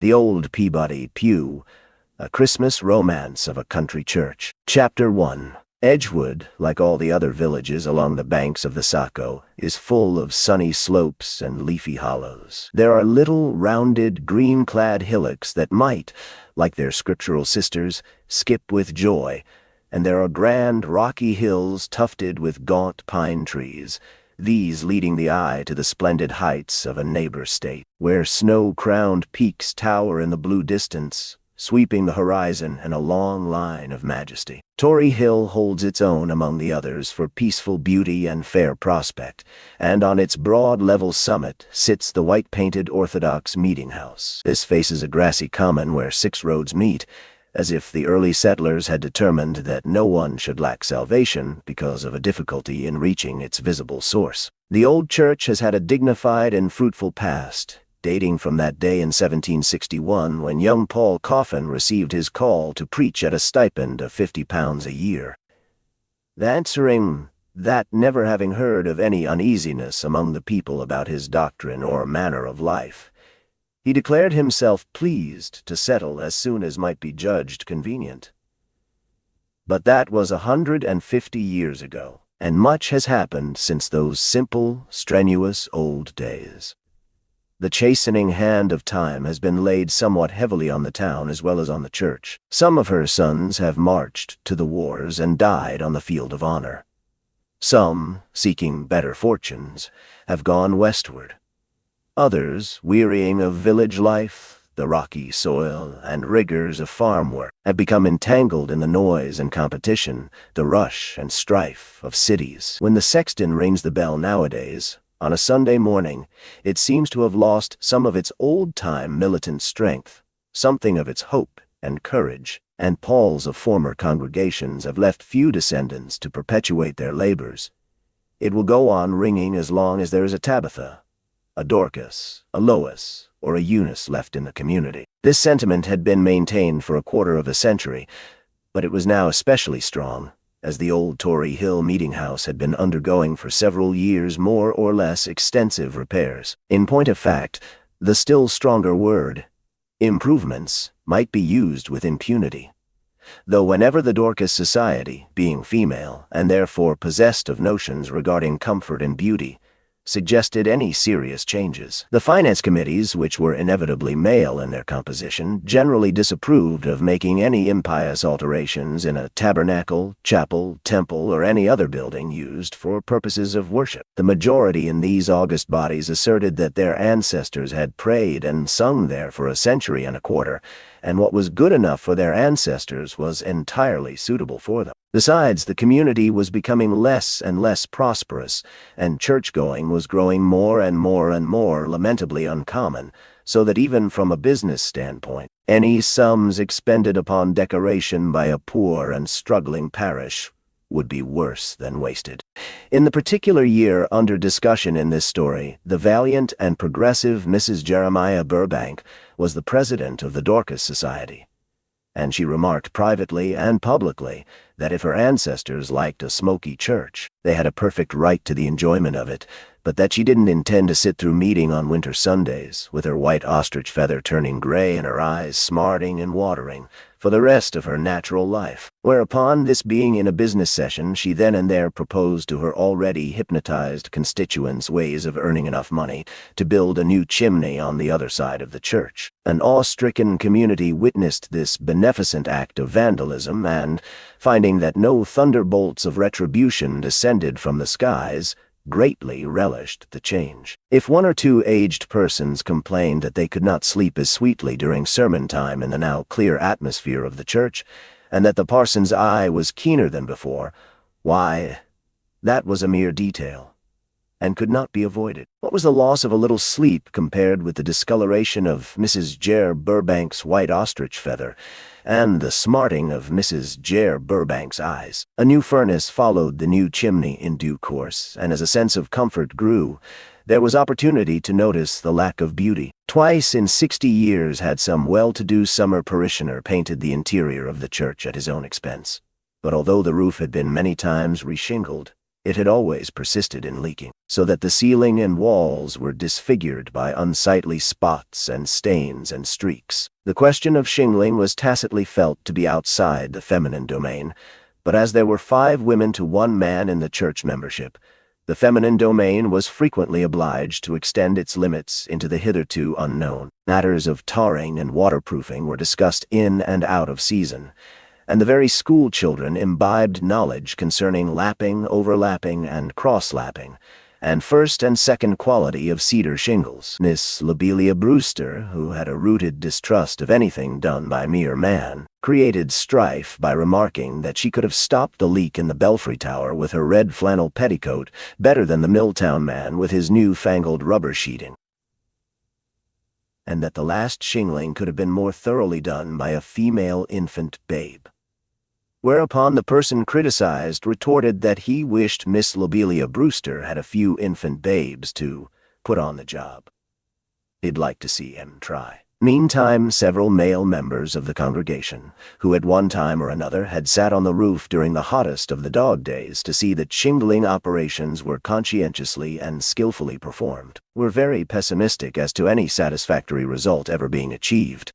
The Old Peabody Pew, A Christmas Romance of a Country Church. Chapter 1. Edgewood, like all the other villages along the banks of the Saco, is full of sunny slopes and leafy hollows. There are little, rounded, green-clad hillocks that might, like their scriptural sisters, skip with joy, and there are grand, rocky hills tufted with gaunt pine trees, these leading the eye to the splendid heights of a neighbor state, where snow-crowned peaks tower in the blue distance, sweeping the horizon in a long line of majesty. Tory Hill holds its own among the others for peaceful beauty and fair prospect, and on its broad level summit sits the white-painted Orthodox meeting house. This faces a grassy common where 6 roads meet, as if the early settlers had determined that no one should lack salvation because of a difficulty in reaching its visible source. The old church has had a dignified and fruitful past, dating from that day in 1761 when young Paul Coffin received his call to preach at a stipend of £50 a year. Answering that, never having heard of any uneasiness among the people about his doctrine or manner of life, he declared himself pleased to settle as soon as might be judged convenient. But that was 150 years ago, and much has happened since those simple, strenuous old days. The chastening hand of time has been laid somewhat heavily on the town as well as on the church. Some of her sons have marched to the wars and died on the field of honor. Some, seeking better fortunes, have gone westward. Others, wearying of village life, the rocky soil, and rigors of farm work, have become entangled in the noise and competition, the rush and strife of cities. When the sexton rings the bell nowadays, on a Sunday morning, it seems to have lost some of its old-time militant strength, something of its hope and courage, and Pauls of former congregations have left few descendants to perpetuate their labors. It will go on ringing as long as there is a Tabitha, a Dorcas, a Lois, or a Eunice left in the community. This sentiment had been maintained for a quarter of a century, but it was now especially strong, as the old Tory Hill meeting house had been undergoing for several years more or less extensive repairs. In point of fact, the still stronger word, improvements, might be used with impunity. Though whenever the Dorcas Society, being female, and therefore possessed of notions regarding comfort and beauty, suggested any serious changes, the finance committees, which were inevitably male in their composition, generally disapproved of making any impious alterations in a tabernacle, chapel, temple, or any other building used for purposes of worship. The majority in these august bodies asserted that their ancestors had prayed and sung there for a century and a quarter, and what was good enough for their ancestors was entirely suitable for them. Besides, the community was becoming less and less prosperous, and church-going was growing more and more lamentably uncommon, so that even from a business standpoint, any sums expended upon decoration by a poor and struggling parish would be worse than wasted. In the particular year under discussion in this story, the valiant and progressive Mrs. Jeremiah Burbank was the president of the Dorcas Society, and she remarked privately and publicly that if her ancestors liked a smoky church, they had a perfect right to the enjoyment of it, but that she didn't intend to sit through meeting on winter Sundays, with her white ostrich feather turning gray and her eyes smarting and watering, for the rest of her natural life. Whereupon, this being in a business session, she then and there proposed to her already hypnotized constituents ways of earning enough money to build a new chimney on the other side of the church. An awe-stricken community witnessed this beneficent act of vandalism and, finding that no thunderbolts of retribution descended from the skies, greatly relished the change. If 1 or 2 aged persons complained that they could not sleep as sweetly during sermon time in the now clear atmosphere of the church, and that the parson's eye was keener than before, why, that was a mere detail, and could not be avoided. What was the loss of a little sleep compared with the discoloration of Mrs. Jer Burbank's white ostrich feather, and the smarting of Mrs. Jer Burbank's eyes? A new furnace followed the new chimney in due course, and as a sense of comfort grew, there was opportunity to notice the lack of beauty. Twice in 60 years had some well-to-do summer parishioner painted the interior of the church at his own expense. But although the roof had been many times reshingled, It had always persisted in leaking, so that the ceiling and walls were disfigured by unsightly spots and stains and streaks. The question of shingling was tacitly felt to be outside the feminine domain, but as there were 5 women to 1 man in the church membership, the feminine domain was frequently obliged to extend its limits into the hitherto unknown. Matters of tarring and waterproofing were discussed in and out of season, and the very school children imbibed knowledge concerning lapping, overlapping, and cross-lapping, and first and second quality of cedar shingles. Miss Lobelia Brewster, who had a rooted distrust of anything done by mere man, created strife by remarking that she could have stopped the leak in the belfry tower with her red flannel petticoat better than the Milltown man with his new-fangled rubber sheeting, and that the last shingling could have been more thoroughly done by a female infant babe. Whereupon the person criticized retorted that he wished Miss Lobelia Brewster had a few infant babes to put on the job. He'd like to see him try. Meantime, several male members of the congregation, who at one time or another had sat on the roof during the hottest of the dog days to see that shingling operations were conscientiously and skillfully performed, were very pessimistic as to any satisfactory result ever being achieved.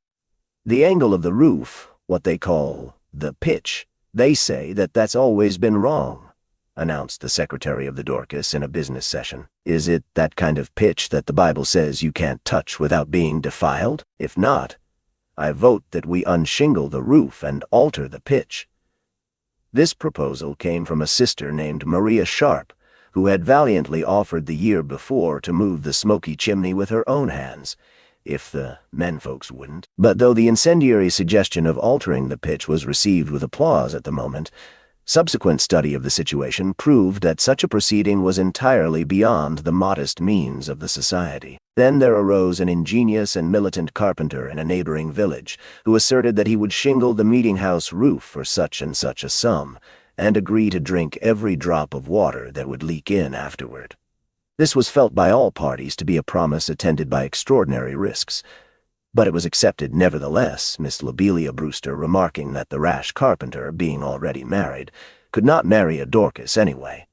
The angle of the roof, what they call the pitch, they say that that's always been wrong, announced the secretary of the Dorcas in a business session. Is it that kind of pitch that the Bible says you can't touch without being defiled? If not, I vote that we unshingle the roof and alter the pitch. This proposal came from a sister named Maria Sharp, who had valiantly offered the year before to move the smoky chimney with her own hands, if the menfolks wouldn't. But though the incendiary suggestion of altering the pitch was received with applause at the moment, subsequent study of the situation proved that such a proceeding was entirely beyond the modest means of the society. Then there arose an ingenious and militant carpenter in a neighboring village, who asserted that he would shingle the meeting-house roof for such and such a sum, and agree to drink every drop of water that would leak in afterward. This was felt by all parties to be a promise attended by extraordinary risks, but it was accepted nevertheless, Miss Lobelia Brewster remarking that the rash carpenter, being already married, could not marry a Dorcas anyway.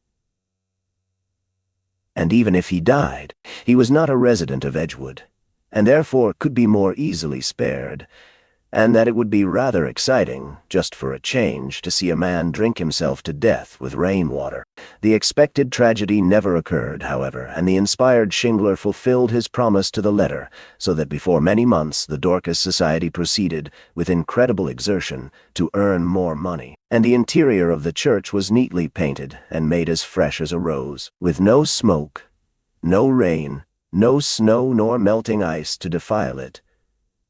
And even if he died, he was not a resident of Edgewood, and therefore could be more easily spared, and that it would be rather exciting, just for a change, to see a man drink himself to death with rainwater. The expected tragedy never occurred, however, and the inspired shingler fulfilled his promise to the letter, so that before many months the Dorcas Society proceeded, with incredible exertion, to earn more money, and the interior of the church was neatly painted and made as fresh as a rose, with no smoke, no rain, no snow nor melting ice to defile it.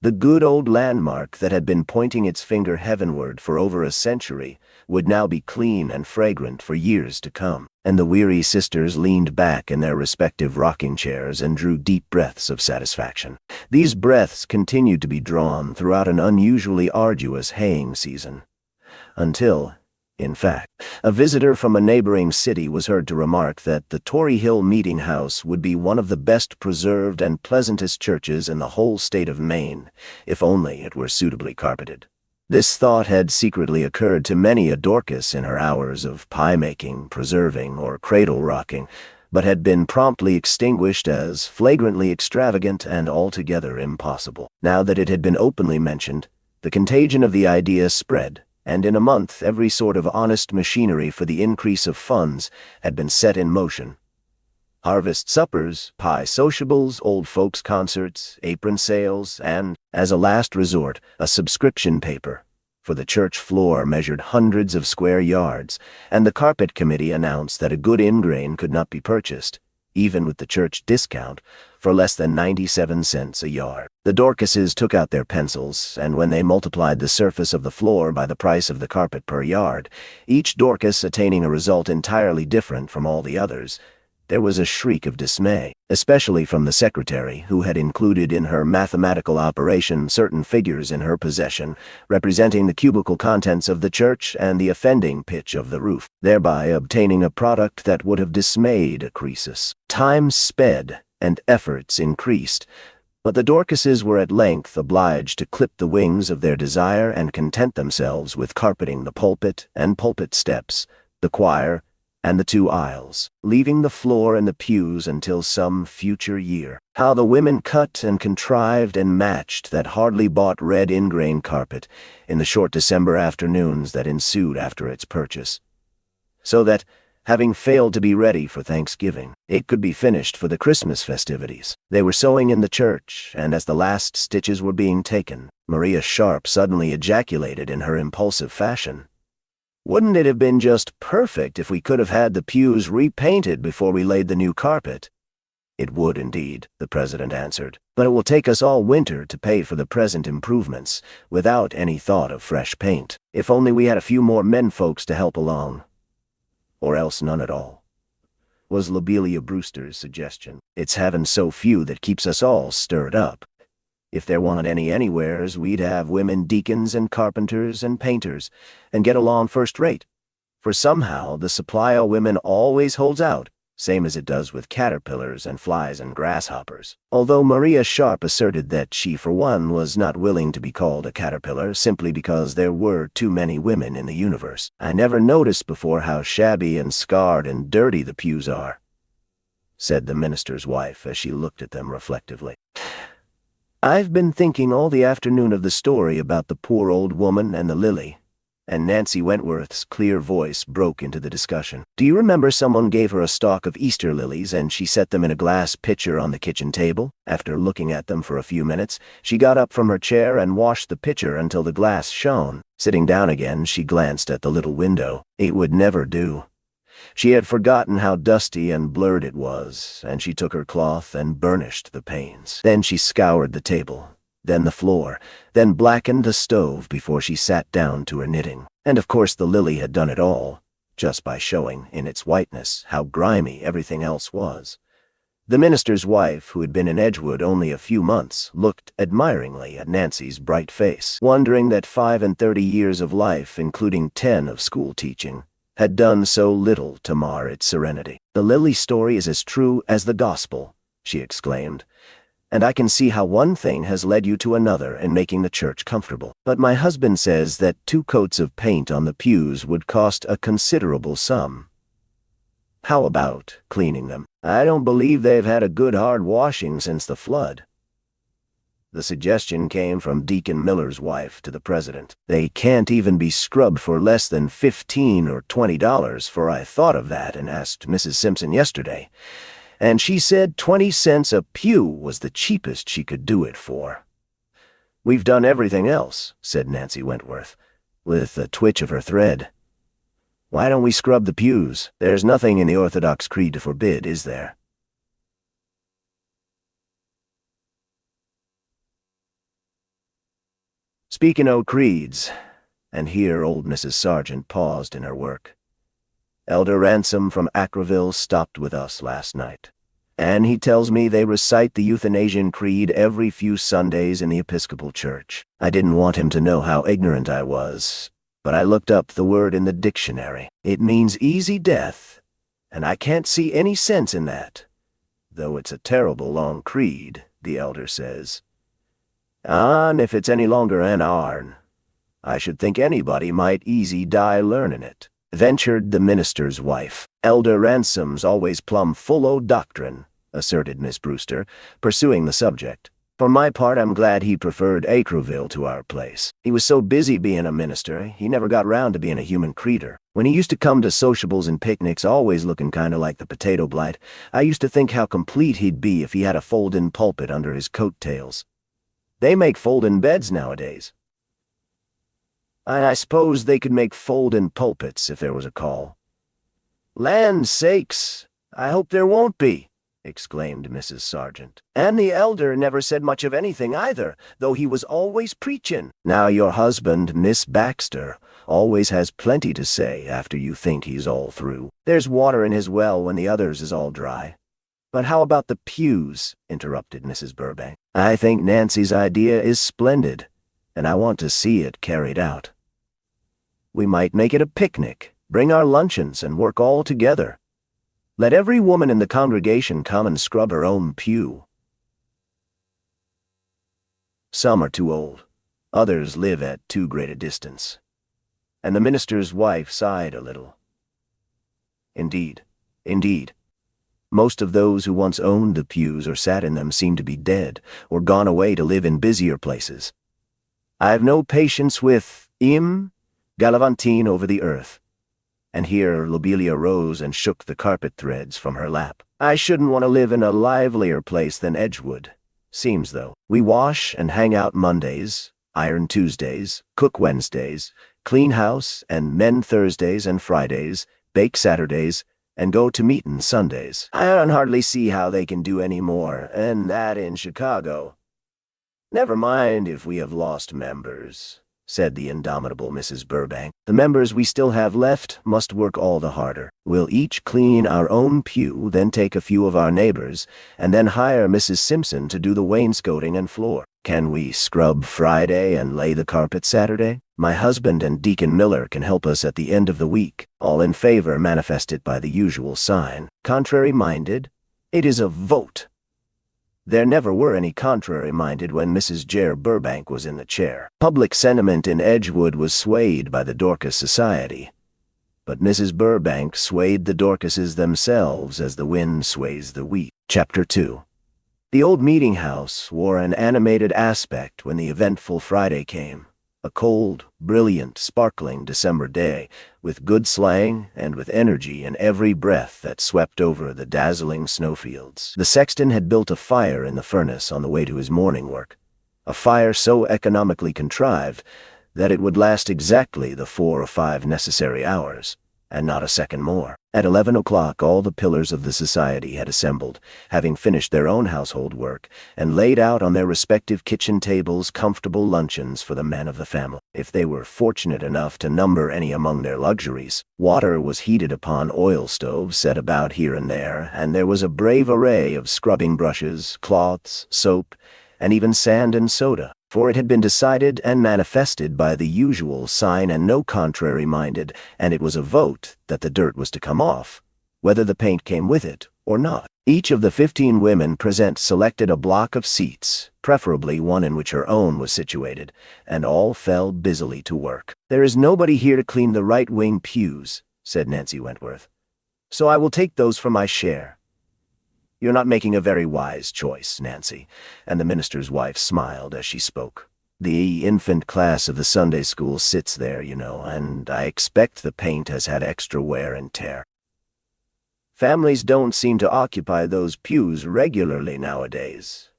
The good old landmark that had been pointing its finger heavenward for over a century would now be clean and fragrant for years to come, and the weary sisters leaned back in their respective rocking chairs and drew deep breaths of satisfaction. These breaths continued to be drawn throughout an unusually arduous haying season, until, in fact, a visitor from a neighboring city was heard to remark that the Tory Hill Meeting House would be one of the best preserved and pleasantest churches in the whole state of Maine, if only it were suitably carpeted. This thought had secretly occurred to many a Dorcas in her hours of pie-making, preserving, or cradle-rocking, but had been promptly extinguished as flagrantly extravagant and altogether impossible. Now that it had been openly mentioned, the contagion of the idea spread, and in a month every sort of honest machinery for the increase of funds had been set in motion. Harvest suppers, pie sociables, old folks' concerts, apron sales, and, as a last resort, a subscription paper, for the church floor measured hundreds of square yards, and the carpet committee announced that a good ingrain could not be purchased, even with the church discount, for less than 97 cents a yard. The Dorcases took out their pencils, and when they multiplied the surface of the floor by the price of the carpet per yard, each Dorcas attaining a result entirely different from all the others, there was a shriek of dismay, especially from the secretary, who had included in her mathematical operation certain figures in her possession, representing the cubical contents of the church and the offending pitch of the roof, thereby obtaining a product that would have dismayed a Croesus. Time sped, and efforts increased, but the Dorcases were at length obliged to clip the wings of their desire and content themselves with carpeting the pulpit and pulpit steps, the choir, and the 2 aisles, leaving the floor and the pews until some future year. How the women cut and contrived and matched that hardly bought red ingrain carpet in the short December afternoons that ensued after its purchase, so that, having failed to be ready for Thanksgiving, it could be finished for the Christmas festivities. They were sewing in the church, and as the last stitches were being taken, Maria Sharp suddenly ejaculated in her impulsive fashion, "Wouldn't it have been just perfect if we could have had the pews repainted before we laid the new carpet?" "It would indeed," the president answered, "but it will take us all winter to pay for the present improvements, without any thought of fresh paint. If only we had a few more menfolks to help along. Or else none at all," was Lobelia Brewster's suggestion. "It's having so few that keeps us all stirred up. If there wan't any anywheres, we'd have women deacons and carpenters and painters, and get along first rate. For somehow the supply o' women always holds out, same as it does with caterpillars and flies and grasshoppers." Although Maria Sharp asserted that she for one was not willing to be called a caterpillar simply because there were too many women in the universe. "I never noticed before how shabby and scarred and dirty the pews are," said the minister's wife as she looked at them reflectively. "I've been thinking all the afternoon of the story about the poor old woman and the lily," and Nancy Wentworth's clear voice broke into the discussion. "Do you remember someone gave her a stalk of Easter lilies and she set them in a glass pitcher on the kitchen table? After looking at them for a few minutes, she got up from her chair and washed the pitcher until the glass shone. Sitting down again, she glanced at the little window. It would never do. She had forgotten how dusty and blurred it was, and she took her cloth and burnished the panes. Then she scoured the table, then the floor, then blackened the stove before she sat down to her knitting. And of course the lily had done it all, just by showing, in its whiteness, how grimy everything else was." The minister's wife, who had been in Edgewood only a few months, looked admiringly at Nancy's bright face, wondering that 35 years of life, including 10 of school teaching, had done so little to mar its serenity. "The lily story is as true as the gospel," she exclaimed, "and I can see how one thing has led you to another in making the church comfortable. But my husband says that 2 coats of paint on the pews would cost a considerable sum. How about cleaning them? I don't believe they've had a good hard washing since the flood." The suggestion came from Deacon Miller's wife to the president. "They can't even be scrubbed for less than $15 or $20, for I thought of that and asked Mrs. Simpson yesterday, and she said 20 cents a pew was the cheapest she could do it for." "We've done everything else," said Nancy Wentworth, with a twitch of her thread. "Why don't we scrub the pews? There's nothing in the Orthodox creed to forbid, is there?" Speaking o' creeds, and here old Mrs. Sargent paused in her work, "Elder Ransom from Acreville stopped with us last night, and he tells me they recite the Euthanasian Creed every few Sundays in the Episcopal Church. I didn't want him to know how ignorant I was, but I looked up the word in the dictionary. It means easy death, and I can't see any sense in that, though it's a terrible long creed, the elder says. And if it's any longer an ourn, I should think anybody might easy die learnin' it," ventured the minister's wife. "Elder Ransom's always plumb full o' doctrine," asserted Miss Brewster, pursuing the subject. "For my part, I'm glad he preferred Acreville to our place. He was so busy being a minister, he never got round to being a human creeter. When he used to come to sociables and picnics, always looking kind of like the potato blight, I used to think how complete he'd be if he had a foldin' pulpit under his coat-tails. They make foldin' beds nowadays. I suppose they could make foldin' pulpits if there was a call." "Land sakes, I hope there won't be," exclaimed Mrs. Sargent. "And the elder never said much of anything either, though he was always preachin'." "Now your husband, Miss Baxter, always has plenty to say after you think he's all through. There's water in his well when the others is all dry." "But how about the pews?" interrupted Mrs. Burbank. "I think Nancy's idea is splendid, and I want to see it carried out. We might make it a picnic, bring our luncheons, and work all together. Let every woman in the congregation come and scrub her own pew. Some are too old, others live at too great a distance." And the minister's wife sighed a little. Indeed, indeed. Most of those who once owned the pews or sat in them seem to be dead, or gone away to live in busier places. I've no patience with gallivanting over the earth. And here Lobelia rose and shook the carpet threads from her lap. I shouldn't want to live in a livelier place than Edgewood. Seems, though. We wash and hang out Mondays, iron Tuesdays, cook Wednesdays, clean house and mend Thursdays and Fridays, bake Saturdays, and go to meetin' Sundays. I don't hardly see how they can do any more, and that in Chicago. Never mind if we have lost members, said the indomitable Mrs. Burbank. The members we still have left must work all the harder. We'll each clean our own pew, then take a few of our neighbors, and then hire Mrs. Simpson to do the wainscoting and floor. Can we scrub Friday and lay the carpet Saturday? My husband and Deacon Miller can help us at the end of the week. All in favor manifest it by the usual sign. Contrary-minded? It is a vote. There never were any contrary-minded when Mrs. J. Burbank was in the chair. Public sentiment in Edgewood was swayed by the Dorcas Society, but Mrs. Burbank swayed the Dorcases themselves as the wind sways the wheat. Chapter 2. The old meeting house wore an animated aspect when the eventful Friday came. A cold, brilliant, sparkling December day, with good slang and with energy in every breath that swept over the dazzling snowfields. The sexton had built a fire in the furnace on the way to his morning work, a fire so economically contrived that it would last exactly the 4 or 5 necessary hours, and not a second more. At 11 o'clock all the pillars of the society had assembled, having finished their own household work, and laid out on their respective kitchen tables comfortable luncheons for the men of the family, if they were fortunate enough to number any among their luxuries. Water was heated upon oil stoves set about here and there, and there was a brave array of scrubbing brushes, cloths, soap, and even sand and soda. For it had been decided and manifested by the usual sign and no contrary-minded, and it was a vote that the dirt was to come off, whether the paint came with it or not. Each of the 15 women present selected a block of seats, preferably one in which her own was situated, and all fell busily to work. There is nobody here to clean the right-wing pews, said Nancy Wentworth, so I will take those for my share. You're not making a very wise choice, Nancy, and the minister's wife smiled as she spoke. The infant class of the Sunday school sits there, you know, and I expect the paint has had extra wear and tear. Families don't seem to occupy those pews regularly nowadays.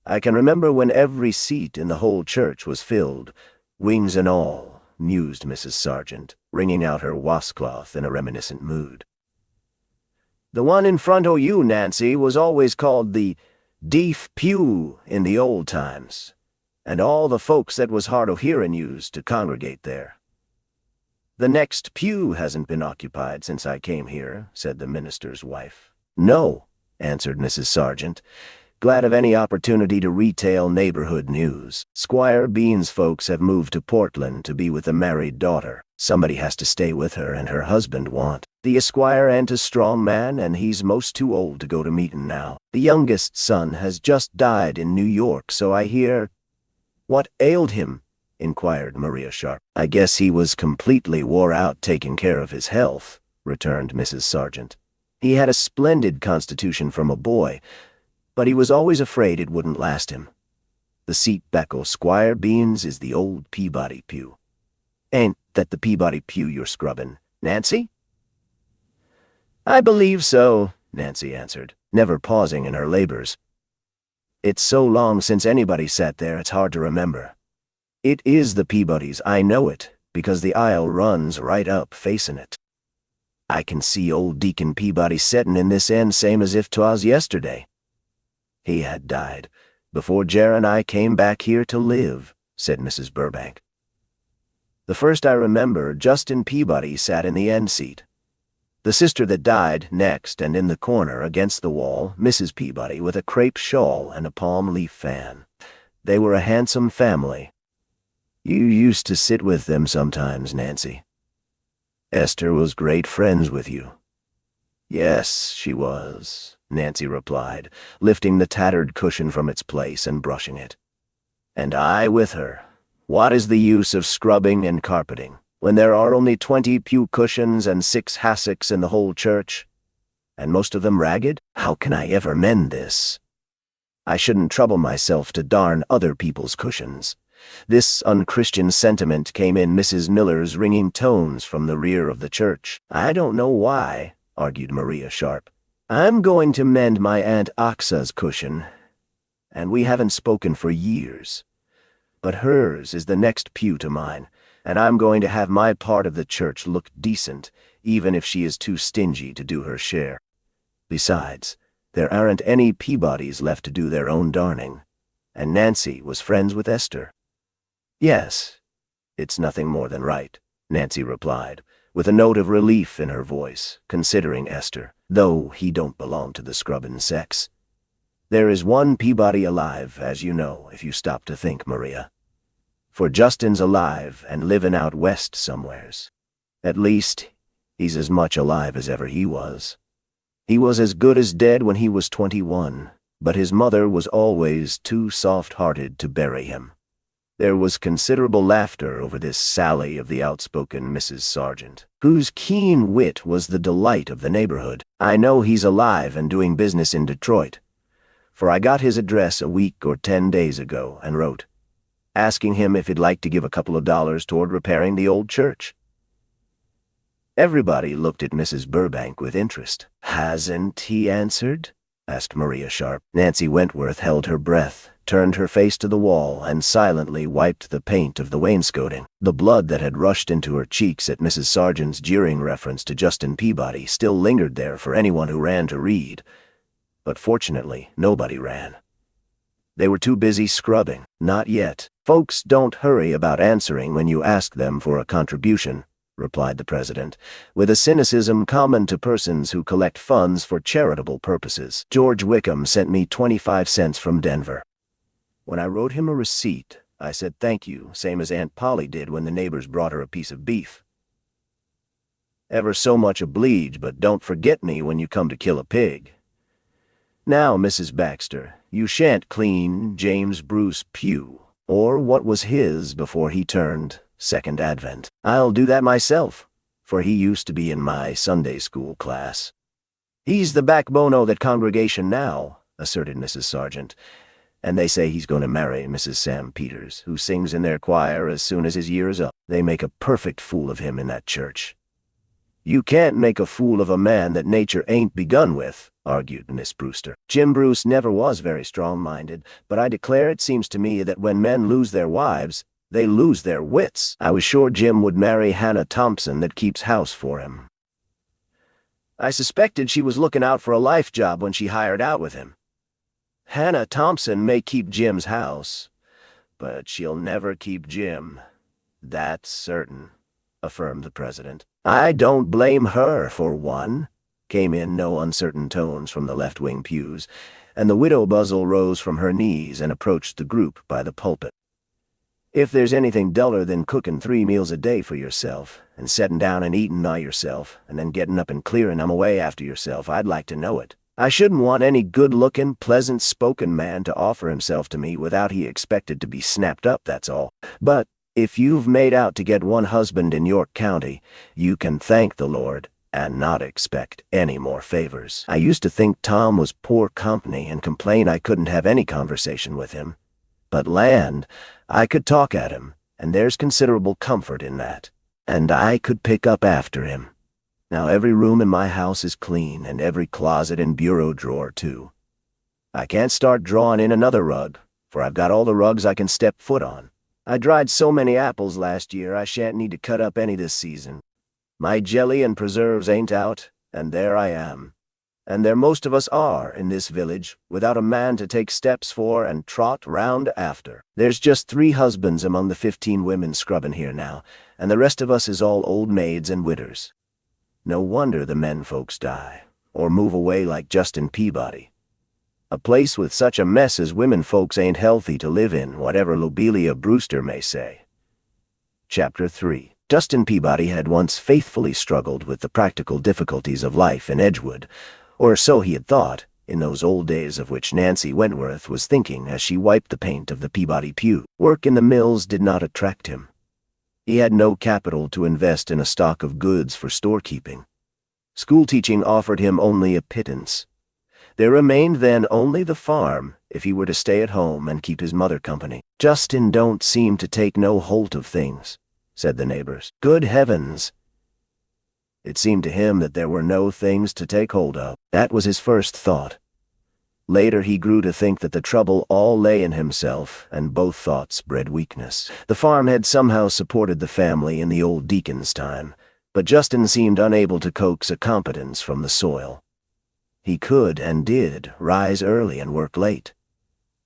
I can remember when every seat in the whole church was filled, wings and all, mused Mrs. Sargent, wringing out her washcloth in a reminiscent mood. The one in front o' you, Nancy, was always called the Deef Pew in the old times, and all the folks that was hard o' hearing used to congregate there. The next pew hasn't been occupied since I came here, said the minister's wife. No, answered Mrs. Sargent, glad of any opportunity to retail neighborhood news. Squire Bean's folks have moved to Portland to be with a married daughter. Somebody has to stay with her, and her husband want. The esquire ain't a strong man, and he's most too old to go to meetin' now. The youngest son has just died in New York, so I hear. What ailed him? Inquired Maria Sharp. I guess he was completely wore out taking care of his health, returned Mrs. Sargent. He had a splendid constitution from a boy, but he was always afraid it wouldn't last him. The seat back o' Squire Bean's is the Old Peabody Pew. Ain't that the Peabody Pew you're scrubbin', Nancy? I believe so, Nancy answered, never pausing in her labors. It's so long since anybody sat there it's hard to remember. It is the Peabodys, I know it, because the aisle runs right up facin' it. I can see old Deacon Peabody settin' in this end same as if 'twas yesterday. He had died before Jer and I came back here to live, said Mrs. Burbank. The first I remember, Justin Peabody sat in the end seat. The sister that died next, and in the corner against the wall, Mrs. Peabody with a crepe shawl and a palm leaf fan. They were a handsome family. You used to sit with them sometimes, Nancy. Esther was great friends with you. Yes, she was, Nancy replied, lifting the tattered cushion from its place and brushing it. And I with her. What is the use of scrubbing and carpeting? when there are only 20 pew cushions and 6 hassocks in the whole church, and most of them ragged? How can I ever mend this? I shouldn't trouble myself to darn other people's cushions. This unchristian sentiment came in Mrs. Miller's ringing tones from the rear of the church. I don't know why, argued Maria Sharp. I'm going to mend my Aunt Oxa's cushion, and we haven't spoken for years. But hers is the next pew to mine, and I'm going to have my part of the church look decent, even if she is too stingy to do her share. Besides, there aren't any Peabodys left to do their own darning, and Nancy was friends with Esther. Yes, it's nothing more than right, Nancy replied, with a note of relief in her voice, considering Esther, though he don't belong to the scrubbin' sex. There is one Peabody alive, as you know, if you stop to think, Maria. For Justin's alive and livin' out west somewheres. At least, he's as much alive as ever he was. He was as good as dead when he was 21, but his mother was always too soft-hearted to bury him. There was considerable laughter over this sally of the outspoken Mrs. Sargent, whose keen wit was the delight of the neighborhood. I know he's alive and doing business in Detroit, for I got his address a week or 10 days ago and wrote, asking him if he'd like to give a couple of dollars toward repairing the old church. Everybody looked at Mrs. Burbank with interest. Hasn't he answered? Asked Maria Sharp. Nancy Wentworth held her breath, turned her face to the wall, and silently wiped the paint of the wainscoting. The blood that had rushed into her cheeks at Mrs. Sargent's jeering reference to Justin Peabody still lingered there for anyone who ran to read. But fortunately, nobody ran. They were too busy scrubbing. Not yet. Folks don't hurry about answering when you ask them for a contribution, replied the president, with a cynicism common to persons who collect funds for charitable purposes. George Wickham sent me 25 cents from Denver. When I wrote him a receipt, I said thank you, same as Aunt Polly did when the neighbors brought her a piece of beef. Ever so much oblige, but don't forget me when you come to kill a pig. Now, Mrs. Baxter, you shan't clean James Bruce Pew, or what was his before he turned Second Advent. I'll do that myself, for he used to be in my Sunday school class. He's the backbone o' that congregation now, asserted Mrs. Sargent, and they say he's going to marry Mrs. Sam Peters, who sings in their choir as soon as his year is up. They make a perfect fool of him in that church. You can't make a fool of a man that nature ain't begun with, argued Miss Brewster. Jim Bruce never was very strong-minded, but I declare it seems to me that when men lose their wives, they lose their wits. I was sure Jim would marry Hannah Thompson that keeps house for him. I suspected she was looking out for a life job when she hired out with him. Hannah Thompson may keep Jim's house, but she'll never keep Jim. That's certain, affirmed the president. I don't blame her, for one, came in no uncertain tones from the left-wing pews, and the widow Buzzle rose from her knees and approached the group by the pulpit. If there's anything duller than cooking 3 meals a day for yourself, and setting down and eating by yourself, and then getting up and clearing 'em away after yourself, I'd like to know it. I shouldn't want any good-looking, pleasant-spoken man to offer himself to me without he expected to be snapped up, that's all. But if you've made out to get one husband in York County, you can thank the Lord and not expect any more favors. I used to think Tom was poor company and complain I couldn't have any conversation with him. But land, I could talk at him, and there's considerable comfort in that. And I could pick up after him. Now every room in my house is clean, and every closet and bureau drawer, too. I can't start drawing in another rug, for I've got all the rugs I can step foot on. I dried so many apples last year I shan't need to cut up any this season. My jelly and preserves ain't out, and there I am. And there most of us are in this village, without a man to take steps for and trot round after. There's just 3 husbands among the 15 women scrubbing here now, and the rest of us is all old maids and widders. No wonder the men folks die, or move away like Justin Peabody. A place with such a mess as women folks ain't healthy to live in, whatever Lobelia Brewster may say. Chapter 3. Justin Peabody had once faithfully struggled with the practical difficulties of life in Edgewood, or so he had thought, in those old days of which Nancy Wentworth was thinking as she wiped the paint of the Peabody Pew. Work in the mills did not attract him. He had no capital to invest in a stock of goods for storekeeping. Schoolteaching offered him only a pittance. There remained then only the farm, if he were to stay at home and keep his mother company. "Justin don't seem to take no holt of things," said the neighbors. "Good heavens!" It seemed to him that there were no things to take hold of. That was his first thought. Later he grew to think that the trouble all lay in himself, and both thoughts bred weakness. The farm had somehow supported the family in the old deacon's time, but Justin seemed unable to coax a competence from the soil. He could and did rise early and work late,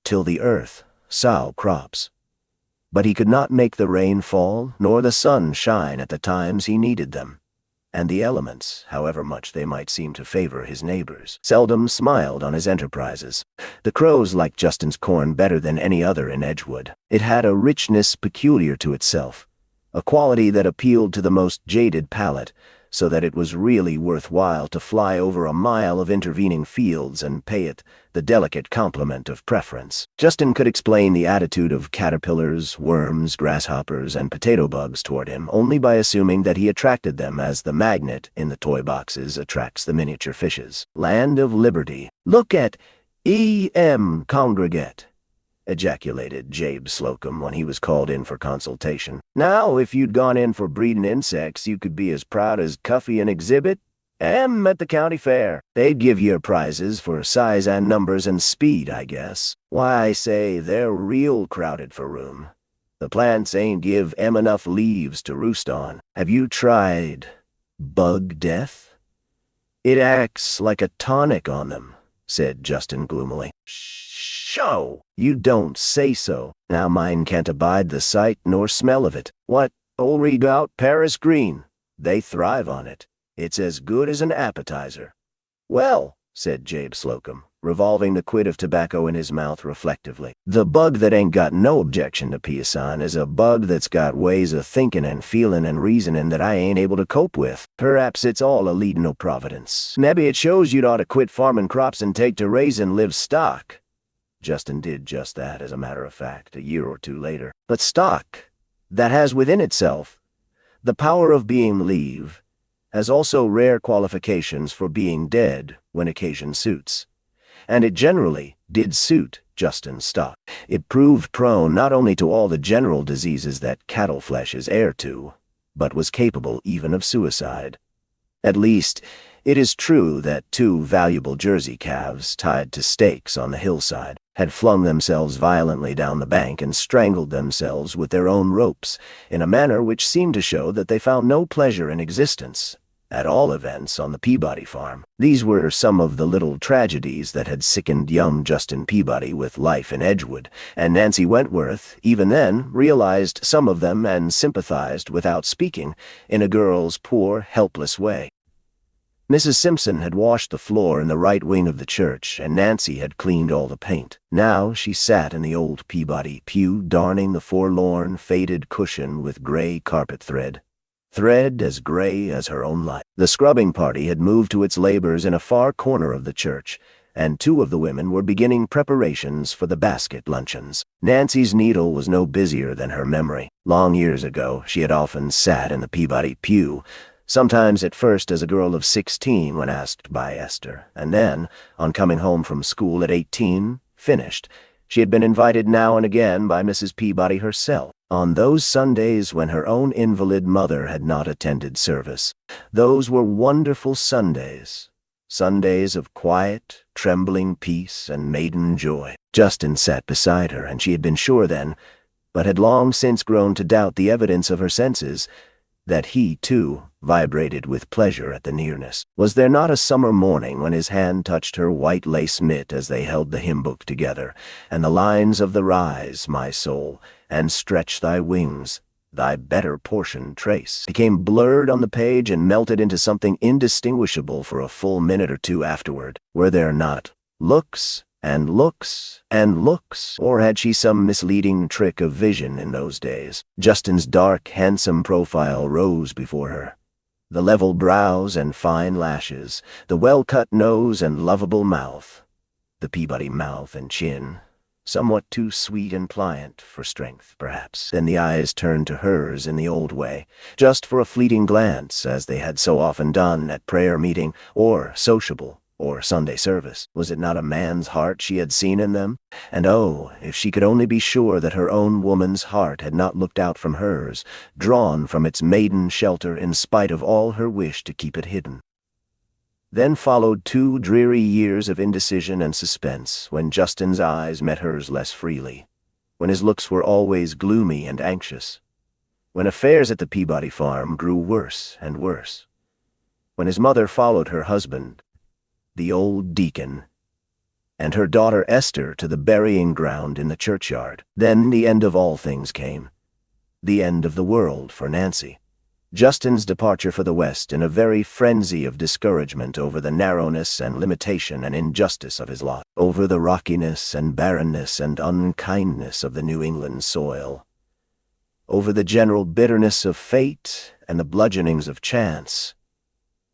till the earth sow crops. But he could not make the rain fall, nor the sun shine at the times he needed them. And the elements, however much they might seem to favor his neighbors, seldom smiled on his enterprises. The crows liked Justin's corn better than any other in Edgewood. It had a richness peculiar to itself, a quality that appealed to the most jaded palate, so that it was really worthwhile to fly over a mile of intervening fields and pay it the delicate compliment of preference. Justin could explain the attitude of caterpillars, worms, grasshoppers, and potato bugs toward him only by assuming that he attracted them as the magnet in the toy boxes attracts the miniature fishes. Land of liberty. "Look at E.M. Congregate," ejaculated Jabe Slocum when he was called in for consultation. "Now, if you'd gone in for breeding insects, you could be as proud as Cuffy and Exhibit M at the county fair. They'd give you prizes for size and numbers and speed, I guess. Why, say, they're real crowded for room. The plants ain't give M enough leaves to roost on. Have you tried bug death? It acts like a tonic on them," said Justin gloomily. "Sho! You don't say so. Now mine can't abide the sight nor smell of it. What, old Redoubt Paris Green? They thrive on it. It's as good as an appetizer." "Well," said Jabe Slocum, revolving the quid of tobacco in his mouth reflectively, "the bug that ain't got no objection to piosan is a bug that's got ways of thinking and feeling and reasoning that I ain't able to cope with. Perhaps it's all a leadin' o' Providence. Mebbe it shows you'd ought to quit farmin' crops and take to raisin' live stock." Justin did just that, as a matter of fact, a year or two later. But stock, that has within itself the power of being leave, has also rare qualifications for being dead when occasion suits. And it generally did suit Justin's stock. It proved prone not only to all the general diseases that cattle flesh is heir to, but was capable even of suicide. At least, it is true that 2 valuable Jersey calves tied to stakes on the hillside had flung themselves violently down the bank and strangled themselves with their own ropes in a manner which seemed to show that they found no pleasure in existence, at all events on the Peabody farm. These were some of the little tragedies that had sickened young Justin Peabody with life in Edgewood, and Nancy Wentworth, even then, realized some of them and sympathized without speaking, in a girl's poor, helpless way. Mrs. Simpson had washed the floor in the right wing of the church, and Nancy had cleaned all the paint. Now she sat in the Old Peabody Pew, darning the forlorn, faded cushion with gray carpet thread as gray as her own life. The scrubbing party had moved to its labors in a far corner of the church, and 2 of the women were beginning preparations for the basket luncheons. Nancy's needle was no busier than her memory. Long years ago, she had often sat in the Peabody pew, sometimes at first as a girl of 16 when asked by Esther, and then, on coming home from school at 18, finished. She had been invited now and again by Mrs. Peabody herself, on those Sundays when her own invalid mother had not attended service. Those were wonderful Sundays, Sundays of quiet, trembling peace and maiden joy. Justin sat beside her, and she had been sure then, but had long since grown to doubt the evidence of her senses, that he, too, vibrated with pleasure at the nearness. Was there not a summer morning when his hand touched her white lace mitt as they held the hymn book together, and the lines of the Rise, my soul, and stretch thy wings, thy better portion trace, became blurred on the page and melted into something indistinguishable for a full minute or 2 afterward? Were there not looks and looks and looks, or had she some misleading trick of vision in those days? Justin's dark, handsome profile rose before her. The level brows and fine lashes, the well-cut nose and lovable mouth, the Peabody mouth and chin, somewhat too sweet and pliant for strength, perhaps. Then the eyes turned to hers in the old way, just for a fleeting glance, as they had so often done at prayer meeting, or sociable, or Sunday service. Was it not a man's heart she had seen in them? And oh, if she could only be sure that her own woman's heart had not looked out from hers, drawn from its maiden shelter in spite of all her wish to keep it hidden. Then followed 2 dreary years of indecision and suspense, when Justin's eyes met hers less freely, when his looks were always gloomy and anxious, when affairs at the Peabody farm grew worse and worse, when his mother followed her husband, the old deacon, and her daughter Esther to the burying ground in the churchyard. Then the end of all things came, the end of the world for Nancy. Justin's departure for the West in a very frenzy of discouragement over the narrowness and limitation and injustice of his lot, over the rockiness and barrenness and unkindness of the New England soil, over the general bitterness of fate and the bludgeonings of chance.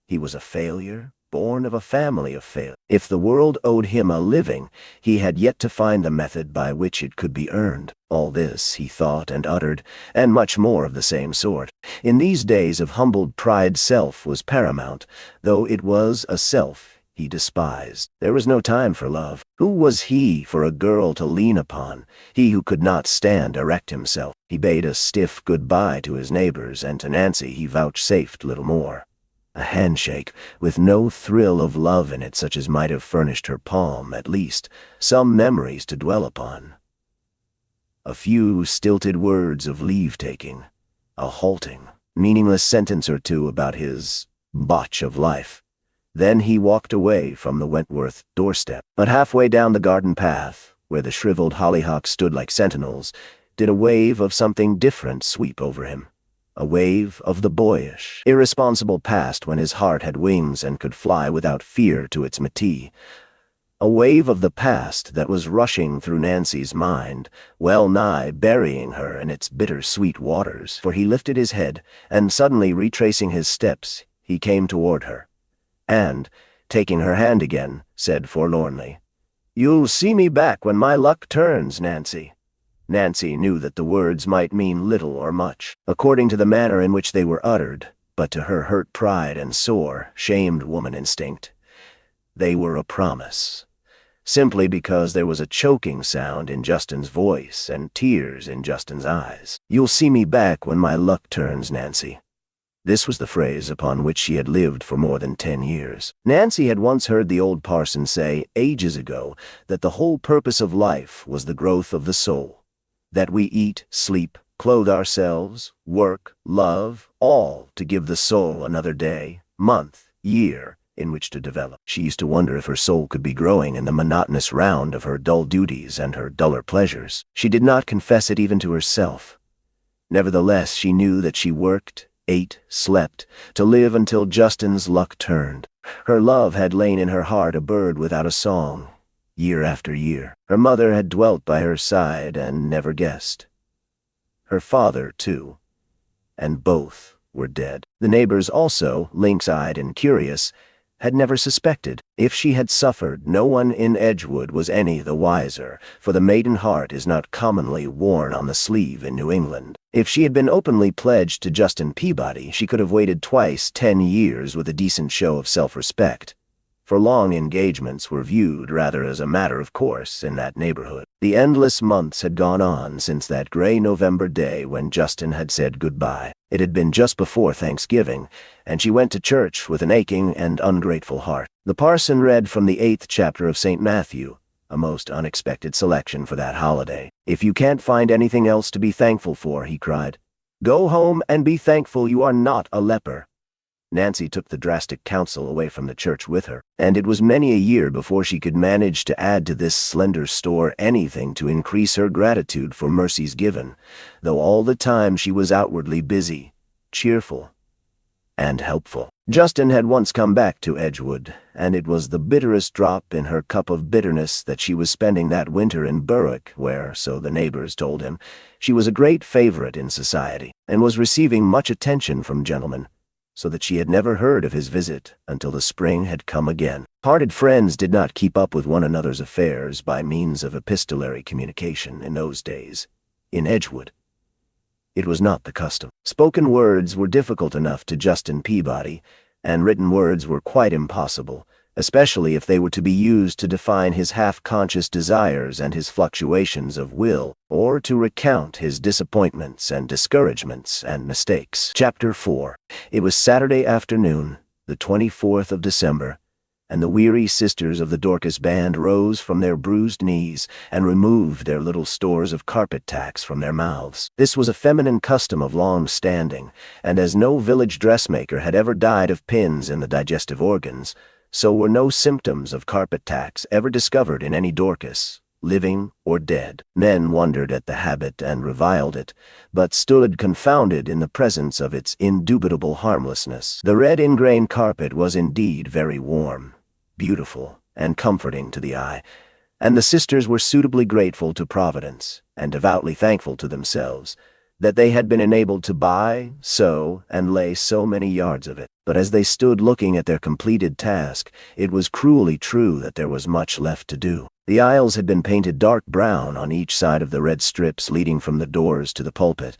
He was a failure, born of a family of failure. If the world owed him a living, he had yet to find the method by which it could be earned. All this he thought and uttered, and much more of the same sort. In these days of humbled pride, self was paramount, though it was a self he despised. There was no time for love. Who was he for a girl to lean upon, he who could not stand erect himself? He bade a stiff good-bye to his neighbors, and to Nancy he vouchsafed little more. A handshake, with no thrill of love in it such as might have furnished her palm, at least, some memories to dwell upon. A few stilted words of leave-taking, a halting, meaningless sentence or two about his botch of life. Then he walked away from the Wentworth doorstep. But halfway down the garden path, where the shriveled hollyhocks stood like sentinels, did a wave of something different sweep over him. A wave of the boyish, irresponsible past when his heart had wings and could fly without fear to its métier. A wave of the past that was rushing through Nancy's mind, well-nigh burying her in its bittersweet waters. For he lifted his head, and suddenly retracing his steps, he came toward her, and, taking her hand again, said forlornly, "You'll see me back when my luck turns, Nancy." Nancy knew that the words might mean little or much, according to the manner in which they were uttered, but to her hurt pride and sore, shamed woman instinct, they were a promise, simply because there was a choking sound in Justin's voice and tears in Justin's eyes. "You'll see me back when my luck turns, Nancy." This was the phrase upon which she had lived for more than 10 years. Nancy had once heard the old parson say, ages ago, that the whole purpose of life was the growth of the soul. That we eat, sleep, clothe ourselves, work, love, all to give the soul another day, month, year, in which to develop. She used to wonder if her soul could be growing in the monotonous round of her dull duties and her duller pleasures. She did not confess it even to herself. Nevertheless, she knew that she worked, ate, slept, to live until Justin's luck turned. Her love had lain in her heart a bird without a song, year after year. Her mother had dwelt by her side and never guessed. Her father, too, and both were dead. The neighbors also, lynx-eyed and curious, had never suspected. If she had suffered, no one in Edgewood was any the wiser, for the maiden heart is not commonly worn on the sleeve in New England. If she had been openly pledged to Justin Peabody, she could have waited twice 10 years with a decent show of self-respect, for long engagements were viewed rather as a matter of course in that neighborhood. The endless months had gone on since that gray November day when Justin had said goodbye. It had been just before Thanksgiving, and she went to church with an aching and ungrateful heart. The parson read from the 8th chapter of St. Matthew, a most unexpected selection for that holiday. "If you can't find anything else to be thankful for," he cried, "go home and be thankful you are not a leper." Nancy took the drastic counsel away from the church with her, and it was many a year before she could manage to add to this slender store anything to increase her gratitude for mercies given, though all the time she was outwardly busy, cheerful, and helpful. Justin had once come back to Edgewood, and it was the bitterest drop in her cup of bitterness that she was spending that winter in Berwick, where, so the neighbors told him, she was a great favorite in society, and was receiving much attention from gentlemen. so that she had never heard of his visit until the spring had come again. Parted friends did not keep up with one another's affairs by means of epistolary communication in those days. In Edgewood, it was not the custom. Spoken words were difficult enough to Justin Peabody, and written words were quite impossible, especially if they were to be used to define his half-conscious desires and his fluctuations of will, or to recount his disappointments and discouragements and mistakes. Chapter 4. It was Saturday afternoon, the 24th of December, and the weary sisters of the Dorcas band rose from their bruised knees and removed their little stores of carpet tacks from their mouths. This was a feminine custom of long standing, and as no village dressmaker had ever died of pins in the digestive organs, so were no symptoms of carpet tacks ever discovered in any Dorcas, living or dead. Men wondered at the habit and reviled it, but stood confounded in the presence of its indubitable harmlessness. The red ingrain carpet was indeed very warm, beautiful, and comforting to the eye, and the sisters were suitably grateful to Providence, and devoutly thankful to themselves, that they had been enabled to buy, sew, and lay so many yards of it. But as they stood looking at their completed task, it was cruelly true that there was much left to do. The aisles had been painted dark brown on each side of the red strips leading from the doors to the pulpit,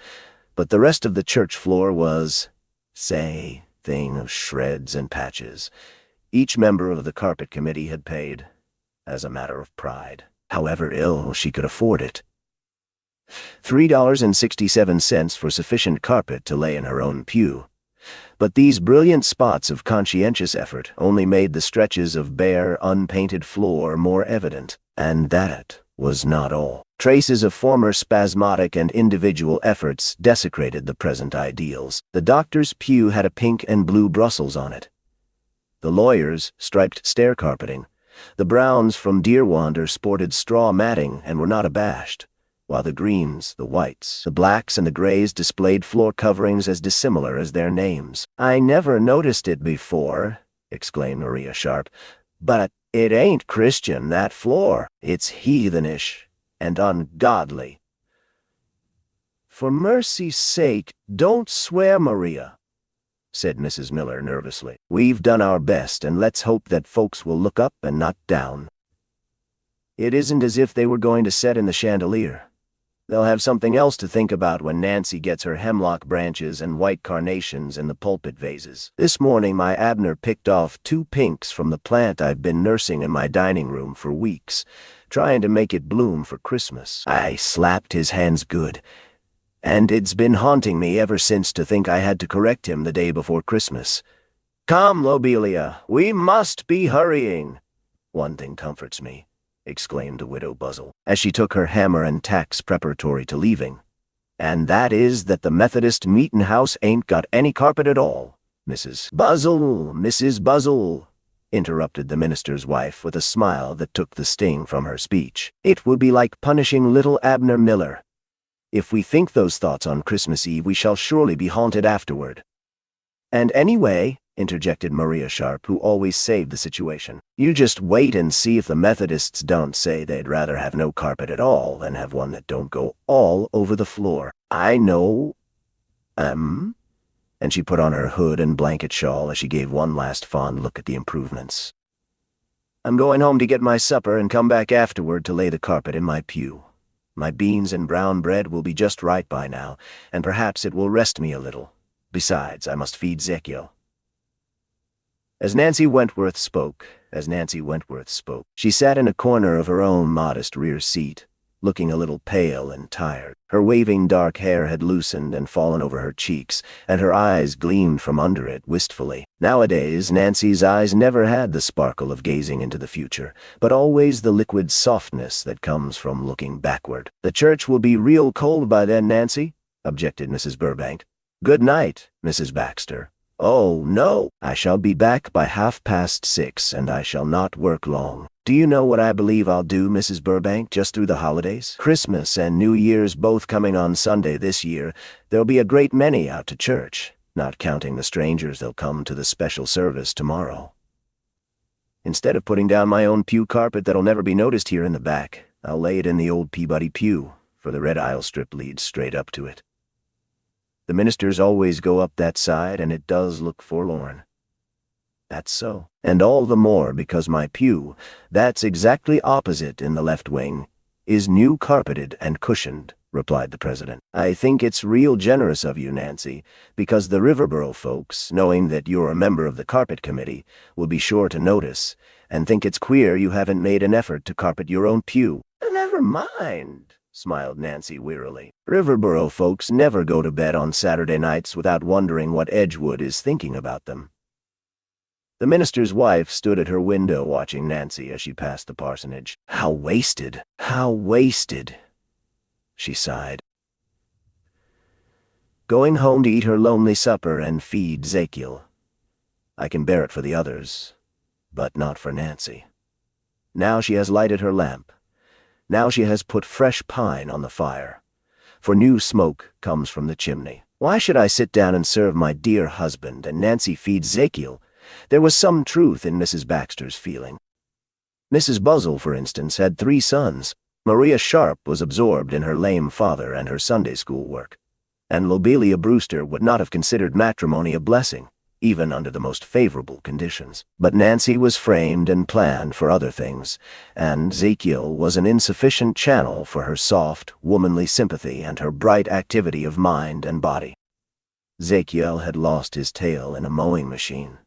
but the rest of the church floor was, thing of shreds and patches. Each member of the carpet committee had paid, as a matter of pride, however ill she could afford it, $3.67 for sufficient carpet to lay in her own pew. But these brilliant spots of conscientious effort only made the stretches of bare, unpainted floor more evident, and that was not all. Traces of former spasmodic and individual efforts desecrated the present ideals. The doctor's pew had a pink and blue Brussels on it. The lawyers striped stair carpeting. The Browns from Deerwander sported straw matting and were not abashed, while the greens, the whites, the blacks, and the grays displayed floor coverings as dissimilar as their names. "I never noticed it before," exclaimed Maria Sharp, "but it ain't Christian, that floor. It's heathenish and ungodly." "For mercy's sake, don't swear, Maria," said Mrs. Miller nervously. "We've done our best, and let's hope that folks will look up and not down. It isn't as if they were going to set in the chandelier. They'll have something else to think about when Nancy gets her hemlock branches and white carnations in the pulpit vases. This morning my Abner picked off 2 pinks from the plant I've been nursing in my dining room for weeks, trying to make it bloom for Christmas. I slapped his hands good, and it's been haunting me ever since to think I had to correct him the day before Christmas. Come, Lobelia, we must be hurrying." "One thing comforts me," exclaimed the widow Buzzle, as she took her hammer and tacks preparatory to leaving, "and that is that the Methodist meetin' house ain't got any carpet at all." Mrs. Buzzle, interrupted the minister's wife with a smile that took the sting from her speech. "It would be like punishing little Abner Miller. If we think those thoughts on Christmas Eve, we shall surely be haunted afterward." "And anyway," interjected Maria Sharp, who always saved the situation, "you just wait and see if the Methodists don't say they'd rather have no carpet at all than have one that don't go all over the floor. I know, and she put on her hood and blanket shawl as she gave one last fond look at the improvements. "I'm going home to get my supper and come back afterward to lay the carpet in my pew. My beans and brown bread will be just right by now, and perhaps it will rest me a little. Besides, I must feed Zekiel." As Nancy Wentworth spoke, she sat in a corner of her own modest rear seat, looking a little pale and tired. Her waving dark hair had loosened and fallen over her cheeks, and her eyes gleamed from under it wistfully. Nowadays, Nancy's eyes never had the sparkle of gazing into the future, but always the liquid softness that comes from looking backward. "The church will be real cold by then, Nancy," objected Mrs. Burbank. "Good night, Mrs. Baxter." "Oh, no, I shall be back by 6:30, and I shall not work long. Do you know what I believe I'll do, Mrs. Burbank, just through the holidays? Christmas and New Year's both coming on Sunday this year, there'll be a great many out to church, not counting the strangers that'll come to the special service tomorrow. Instead of putting down my own pew carpet that'll never be noticed here in the back, I'll lay it in the Old Peabody Pew, for the red aisle strip leads straight up to it." The ministers always go up that side, and it does look forlorn. That's so. And all the more because my pew, that's exactly opposite in the left wing, is new carpeted and cushioned, replied the president. I think it's real generous of you, Nancy, because the Riverboro folks, knowing that you're a member of the carpet committee, will be sure to notice, and think it's queer you haven't made an effort to carpet your own pew. Never mind, smiled Nancy wearily. Riverboro folks never go to bed on Saturday nights without wondering what Edgewood is thinking about them. The minister's wife stood at her window watching Nancy as she passed the parsonage. How wasted, she sighed. Going home to eat her lonely supper and feed Ezekiel. I can bear it for the others, but not for Nancy. Now she has lighted her lamp. Now she has put fresh pine on the fire, for new smoke comes from the chimney. Why should I sit down and serve my dear husband and Nancy feed Ezekiel? There was some truth in Mrs. Baxter's feeling. Mrs. Buzzell, for instance, had 3 sons. Maria Sharp was absorbed in her lame father and her Sunday school work, and Lobelia Brewster would not have considered matrimony a blessing, even under the most favorable conditions. But Nancy was framed and planned for other things, and Ezekiel was an insufficient channel for her soft, womanly sympathy and her bright activity of mind and body. Ezekiel had lost his tail in a mowing machine.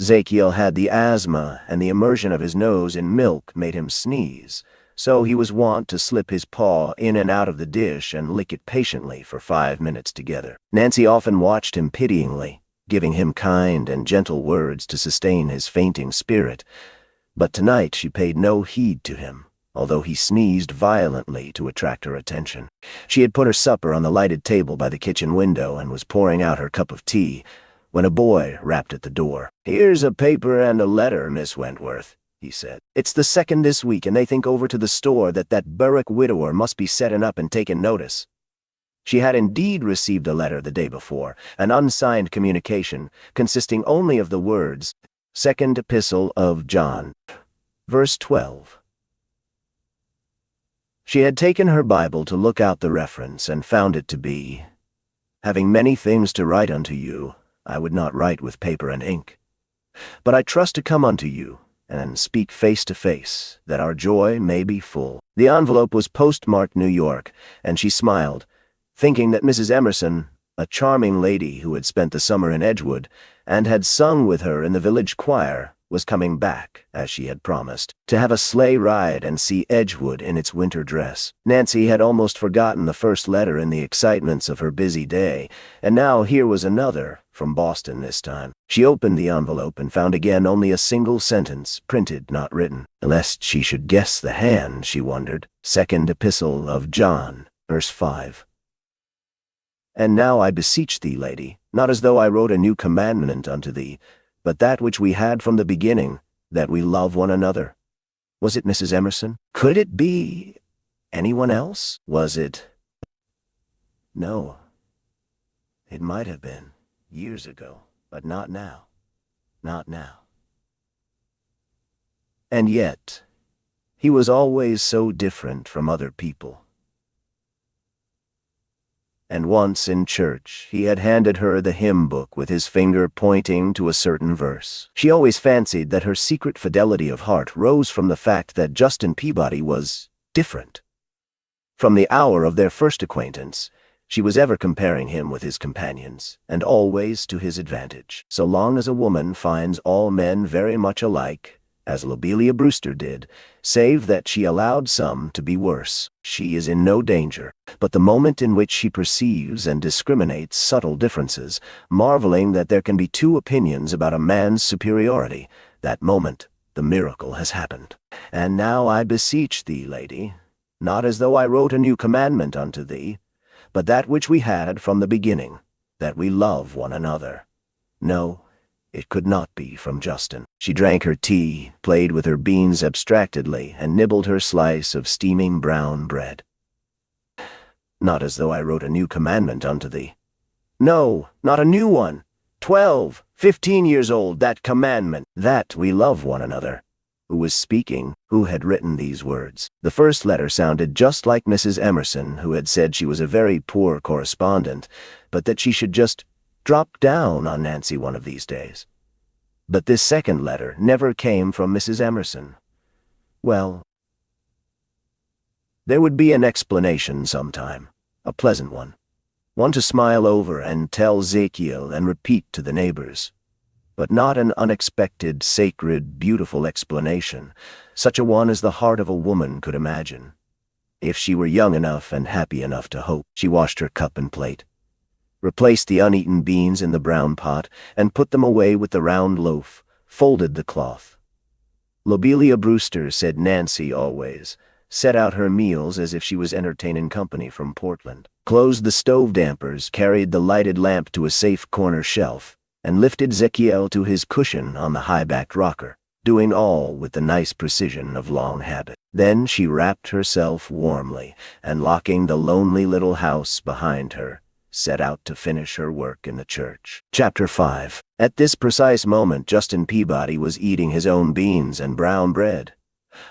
Ezekiel had the asthma, and the immersion of his nose in milk made him sneeze, so he was wont to slip his paw in and out of the dish and lick it patiently for 5 minutes together. Nancy often watched him pityingly, giving him kind and gentle words to sustain his fainting spirit, but tonight she paid no heed to him, although he sneezed violently to attract her attention. She had put her supper on the lighted table by the kitchen window and was pouring out her cup of tea, when a boy rapped at the door. "Here's a paper and a letter, Miss Wentworth," he said. "It's the 2nd this week, and they think over to the store that Berwick widower must be setting up and taking notice." She had indeed received a letter the day before, an unsigned communication, consisting only of the words, "Second Epistle of John, verse 12. She had taken her Bible to look out the reference, and found it to be, "Having many things to write unto you, I would not write with paper and ink. But I trust to come unto you, and speak face to face, that our joy may be full." The envelope was postmarked New York, and she smiled, thinking that Mrs. Emerson, a charming lady who had spent the summer in Edgewood, and had sung with her in the village choir, was coming back, as she had promised, to have a sleigh ride and see Edgewood in its winter dress. Nancy had almost forgotten the first letter in the excitements of her busy day, and now here was another, from Boston this time. She opened the envelope and found again only a single sentence, printed, not written. Lest she should guess the hand, she wondered. Second Epistle of John, verse 5. "And now I beseech thee, lady, not as though I wrote a new commandment unto thee, but that which we had from the beginning, that we love one another." Was it Mrs. Emerson? Could it be anyone else? Was it? No. It might have been, years ago, but not now. Not now. And yet, he was always so different from other people. And once in church he had handed her the hymn book with his finger pointing to a certain verse. She always fancied that her secret fidelity of heart rose from the fact that Justin Peabody was different. From the hour of their first acquaintance, she was ever comparing him with his companions, and always to his advantage. So long as a woman finds all men very much alike, as Lobelia Brewster did, save that she allowed some to be worse, she is in no danger. But the moment in which she perceives and discriminates subtle differences, marveling that there can be 2 opinions about a man's superiority, that moment the miracle has happened. "And now I beseech thee, lady, not as though I wrote a new commandment unto thee, but that which we had from the beginning, that we love one another." No, it could not be from Justin. She drank her tea, played with her beans abstractedly, and nibbled her slice of steaming brown bread. "Not as though I wrote a new commandment unto thee." No, not a new one. 12, 15 years old, that commandment, that we love one another. who was speaking, who had written these words. The first letter sounded just like Mrs. Emerson, who had said she was a very poor correspondent, but that she should just drop down on Nancy one of these days. But this second letter never came from Mrs. Emerson. Well, there would be an explanation sometime, a pleasant one to smile over and tell Ezekiel and repeat to the neighbors. But not an unexpected, sacred, beautiful explanation, such a one as the heart of a woman could imagine. If she were young enough and happy enough to hope. She washed her cup and plate, replaced the uneaten beans in the brown pot, and put them away with the round loaf, folded the cloth. Lobelia Brewster, said Nancy always, set out her meals as if she was entertaining company from Portland, closed the stove dampers, carried the lighted lamp to a safe corner shelf, and lifted Ezekiel to his cushion on the high-backed rocker, doing all with the nice precision of long habit. Then she wrapped herself warmly, and locking the lonely little house behind her, set out to finish her work in the church. Chapter 5. At this precise moment, Justin Peabody was eating his own beans and brown bread,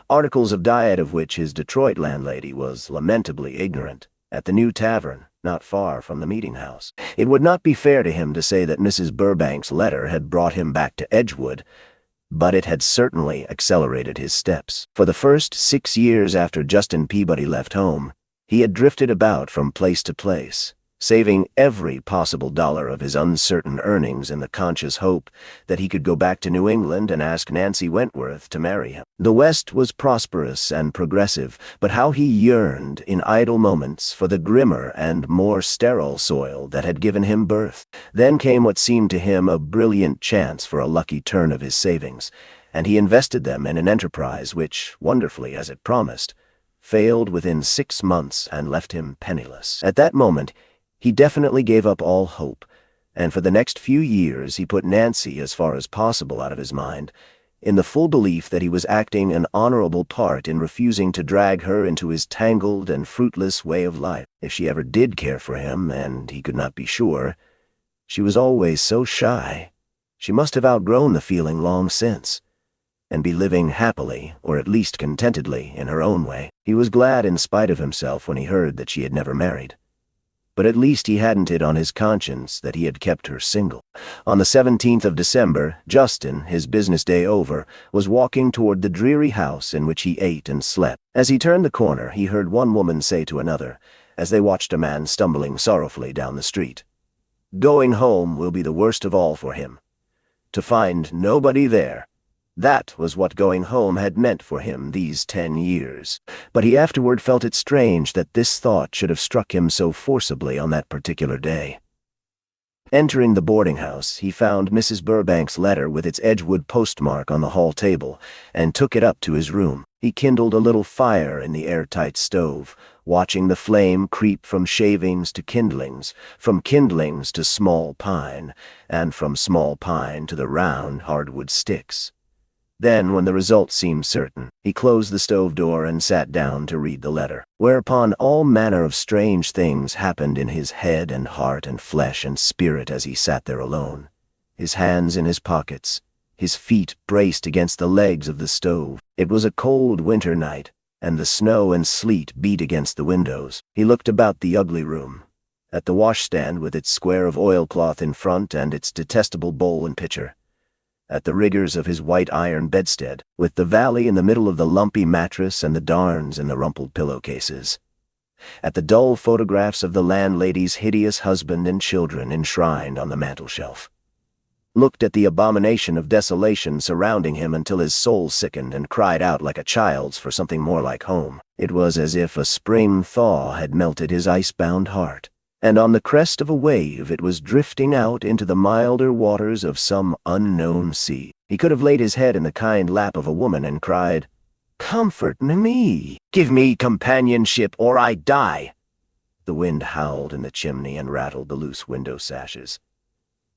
articles of diet of which his Detroit landlady was lamentably ignorant, at the new tavern, not far from the meeting house. It would not be fair to him to say that Mrs. Burbank's letter had brought him back to Edgewood, but it had certainly accelerated his steps. For the first 6 years after Justin Peabody left home, he had drifted about from place to place, saving every possible dollar of his uncertain earnings in the conscious hope that he could go back to New England and ask Nancy Wentworth to marry him. The West was prosperous and progressive, but how he yearned in idle moments for the grimmer and more sterile soil that had given him birth. Then came what seemed to him a brilliant chance for a lucky turn of his savings, and he invested them in an enterprise which, wonderfully as it promised, failed within 6 months and left him penniless. At that moment, he definitely gave up all hope, and for the next few years he put Nancy as far as possible out of his mind, in the full belief that he was acting an honorable part in refusing to drag her into his tangled and fruitless way of life. If she ever did care for him, and he could not be sure, she was always so shy. She must have outgrown the feeling long since, and be living happily, or at least contentedly, in her own way. He was glad in spite of himself when he heard that she had never married. But at least he hadn't it on his conscience that he had kept her single. On the 17th of December, Justin, his business day over, was walking toward the dreary house in which he ate and slept. As he turned the corner, he heard one woman say to another, as they watched a man stumbling sorrowfully down the street, "Going home will be the worst of all for him. To find nobody there." That was what going home had meant for him these 10 years. But he afterward felt it strange that this thought should have struck him so forcibly on that particular day. Entering the boarding house, he found Mrs. Burbank's letter with its Edgewood postmark on the hall table, and took it up to his room. He kindled a little fire in the airtight stove, watching the flame creep from shavings to kindlings, from kindlings to small pine, and from small pine to the round hardwood sticks. Then, when the result seemed certain, he closed the stove door and sat down to read the letter, whereupon all manner of strange things happened in his head and heart and flesh and spirit as he sat there alone, his hands in his pockets, his feet braced against the legs of the stove. It was a cold winter night, and the snow and sleet beat against the windows. He looked about the ugly room, at the washstand with its square of oilcloth in front and its detestable bowl and pitcher, at the rigors of his white iron bedstead, with the valley in the middle of the lumpy mattress and the darns in the rumpled pillowcases, at the dull photographs of the landlady's hideous husband and children enshrined on the mantel-shelf, looked at the abomination of desolation surrounding him until his soul sickened and cried out like a child's for something more like home. It was as if a spring thaw had melted his ice-bound heart, and on the crest of a wave it was drifting out into the milder waters of some unknown sea. He could have laid his head in the kind lap of a woman and cried, "Comfort me! Give me companionship, or I die!" The wind howled in the chimney and rattled the loose window sashes.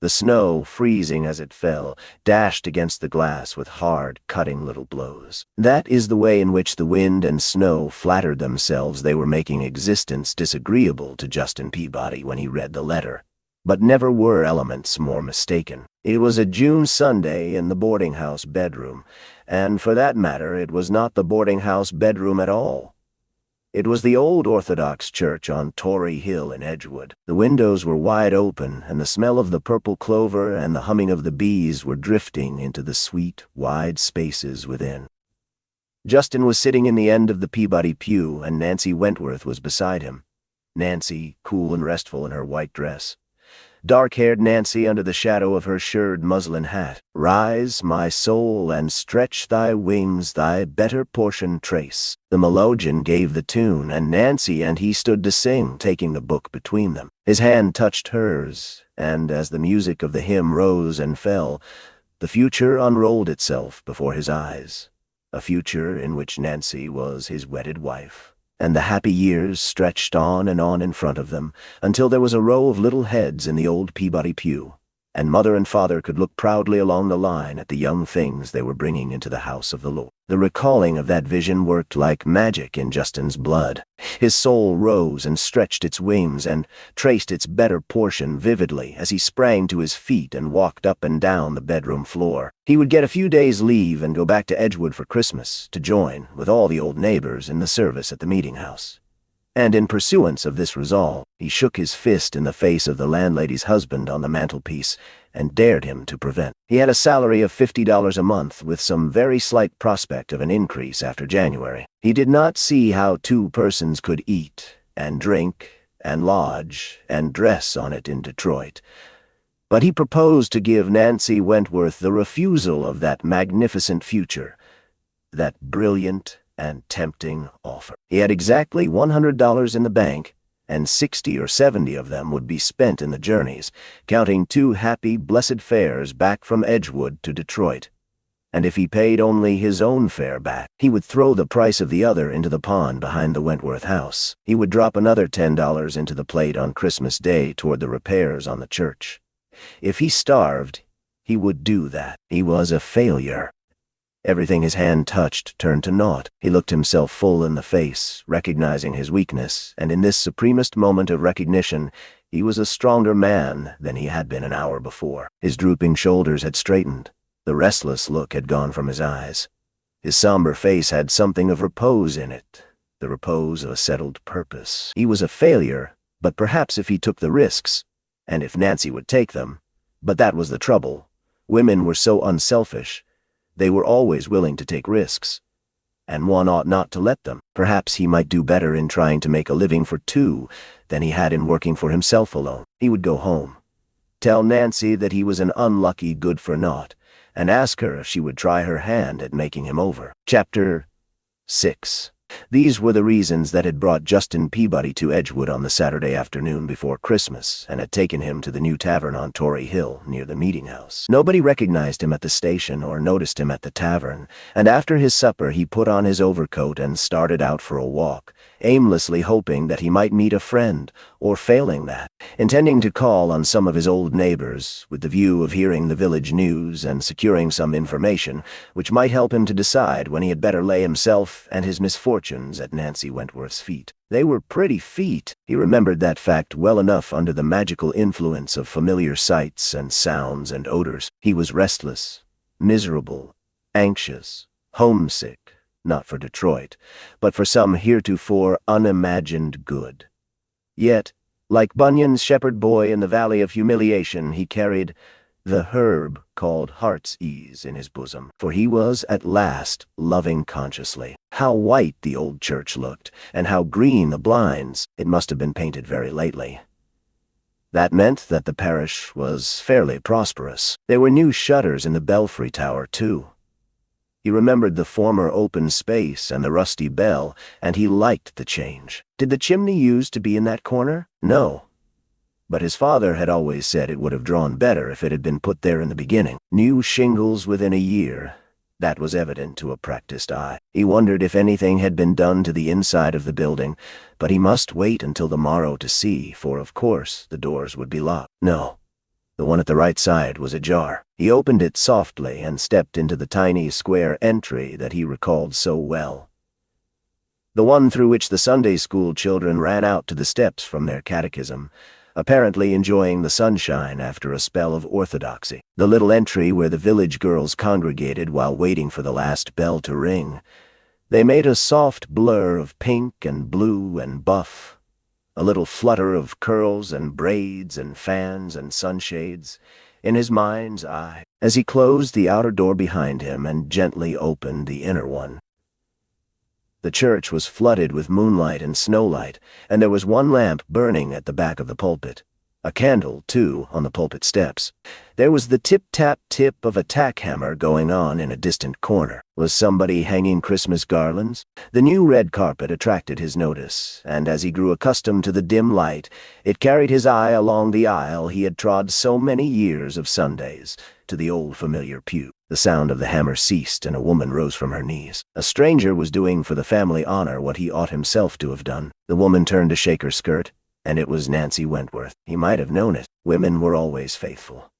The snow, freezing as it fell, dashed against the glass with hard, cutting little blows. That is the way in which the wind and snow flattered themselves they were making existence disagreeable to Justin Peabody when he read the letter. But never were elements more mistaken. It was a June Sunday in the boarding-house bedroom, and for that matter it was not the boarding-house bedroom at all. It was the old Orthodox church on Tory Hill in Edgewood. The windows were wide open, and the smell of the purple clover and the humming of the bees were drifting into the sweet, wide spaces within. Justin was sitting in the end of the Peabody pew, and Nancy Wentworth was beside him. Nancy, cool and restful in her white dress. Dark-haired Nancy under the shadow of her shirred muslin hat. "Rise, my soul, and stretch thy wings, thy better portion trace." The melodeon gave the tune, and Nancy and he stood to sing, taking the book between them. His hand touched hers, and as the music of the hymn rose and fell, the future unrolled itself before his eyes. A future in which Nancy was his wedded wife. And the happy years stretched on in front of them, until there was a row of little heads in the old Peabody pew, and mother and father could look proudly along the line at the young things they were bringing into the house of the Lord. The recalling of that vision worked like magic in Justin's blood. His soul rose and stretched its wings and traced its better portion vividly as he sprang to his feet and walked up and down the bedroom floor. He would get a few days' leave and go back to Edgewood for Christmas to join, with all the old neighbors, in the service at the meeting house. And in pursuance of this resolve, he shook his fist in the face of the landlady's husband on the mantelpiece and dared him to prevent. He had a salary of $50 a month, with some very slight prospect of an increase after January. He did not see how two persons could eat and drink and lodge and dress on it in Detroit. But he proposed to give Nancy Wentworth the refusal of that magnificent future, that brilliant and tempting offer. He had exactly $100 in the bank, and 60 or 70 of them would be spent in the journeys, counting 2 happy, blessed fares back from Edgewood to Detroit. And if he paid only his own fare back, he would throw the price of the other into the pond behind the Wentworth house. He would drop another $10 into the plate on Christmas Day toward the repairs on the church. If he starved, he would do that. He was a failure. Everything his hand touched turned to naught. He looked himself full in the face, recognizing his weakness, and in this supremest moment of recognition, he was a stronger man than he had been an hour before. His drooping shoulders had straightened. The restless look had gone from his eyes. His somber face had something of repose in it, the repose of a settled purpose. He was a failure, but perhaps if he took the risks, and if Nancy would take them, but that was the trouble. Women were so unselfish. They were always willing to take risks, and one ought not to let them. Perhaps he might do better in trying to make a living for 2 than he had in working for himself alone. He would go home, tell Nancy that he was an unlucky good-for-naught, and ask her if she would try her hand at making him over. Chapter 6. These were the reasons that had brought Justin Peabody to Edgewood on the Saturday afternoon before Christmas, and had taken him to the new tavern on Tory Hill, near the meeting house. Nobody recognized him at the station or noticed him at the tavern, and after his supper he put on his overcoat and started out for a walk, aimlessly hoping that he might meet a friend, or failing that, intending to call on some of his old neighbors, with the view of hearing the village news and securing some information which might help him to decide when he had better lay himself and his misfortunes at Nancy Wentworth's feet. They were pretty feet. He remembered that fact well enough under the magical influence of familiar sights and sounds and odors. He was restless, miserable, anxious, homesick, not for Detroit, but for some heretofore unimagined good. Yet, like Bunyan's shepherd boy in the Valley of Humiliation, he carried the herb called heart's ease in his bosom, for he was at last loving consciously. How white the old church looked, and how green the blinds. It must have been painted very lately. That meant that the parish was fairly prosperous. There were new shutters in the belfry tower, too. He remembered the former open space and the rusty bell, and he liked the change. Did the chimney used to be in that corner? No. But his father had always said it would have drawn better if it had been put there in the beginning. New shingles within a year. That was evident to a practiced eye. He wondered if anything had been done to the inside of the building, but he must wait until the morrow to see, for of course the doors would be locked. No. The one at the right side was ajar. He opened it softly and stepped into the tiny square entry that he recalled so well. The one through which the Sunday school children ran out to the steps from their catechism, apparently enjoying the sunshine after a spell of orthodoxy. The little entry where the village girls congregated while waiting for the last bell to ring. They made a soft blur of pink and blue and buff, a little flutter of curls and braids and fans and sunshades in his mind's eye as he closed the outer door behind him and gently opened the inner one. The church was flooded with moonlight and snowlight, and there was one lamp burning at the back of the pulpit. A candle, too, on the pulpit steps. There was the tip-tap-tip of a tack hammer going on in a distant corner. Was somebody hanging Christmas garlands? The new red carpet attracted his notice, and as he grew accustomed to the dim light, it carried his eye along the aisle he had trod so many years of Sundays, to the old familiar pew. The sound of the hammer ceased, and a woman rose from her knees. A stranger was doing for the family honor what he ought himself to have done. The woman turned to shake her skirt, and it was Nancy Wentworth. He might have known it. Women were always faithful.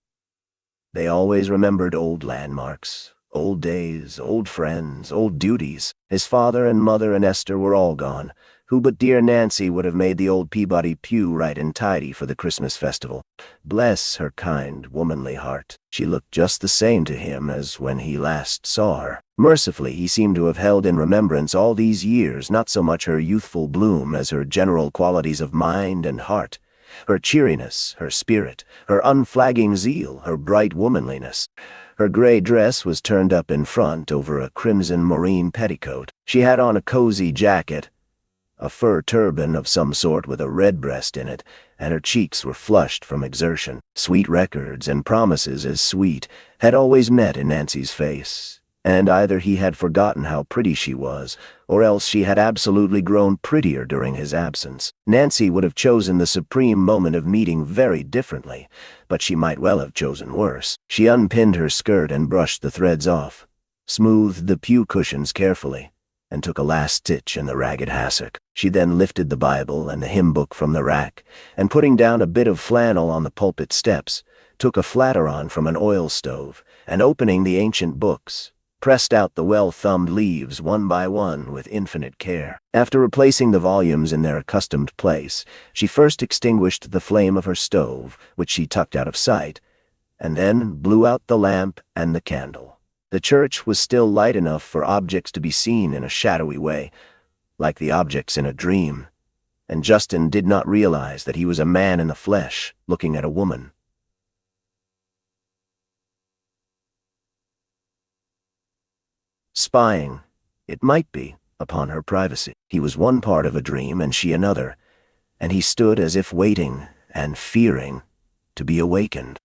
They always remembered old landmarks, old days, old friends, old duties. His father and mother and Esther were all gone. Who but dear Nancy would have made the Old Peabody Pew right and tidy for the Christmas festival? Bless her kind, womanly heart. She looked just the same to him as when he last saw her. Mercifully, he seemed to have held in remembrance all these years not so much her youthful bloom as her general qualities of mind and heart, her cheeriness, her spirit, her unflagging zeal, her bright womanliness. Her gray dress was turned up in front over a crimson moreen petticoat. She had on a cozy jacket, a fur turban of some sort with a redbreast in it, and her cheeks were flushed from exertion. Sweet records and promises as sweet had always met in Nancy's face, and either he had forgotten how pretty she was, or else she had absolutely grown prettier during his absence. Nancy would have chosen the supreme moment of meeting very differently, but she might well have chosen worse. She unpinned her skirt and brushed the threads off, smoothed the pew cushions carefully, and took a last stitch in the ragged hassock. She then lifted the Bible and the hymn book from the rack, and putting down a bit of flannel on the pulpit steps, took a flatteron from an oil stove, and opening the ancient books, pressed out the well-thumbed leaves one by one with infinite care. After replacing the volumes in their accustomed place, she first extinguished the flame of her stove, which she tucked out of sight, and then blew out the lamp and the candle. The church was still light enough for objects to be seen in a shadowy way, like the objects in a dream, and Justin did not realize that he was a man in the flesh looking at a woman. Spying, it might be, upon her privacy. He was one part of a dream and she another, and he stood as if waiting and fearing to be awakened.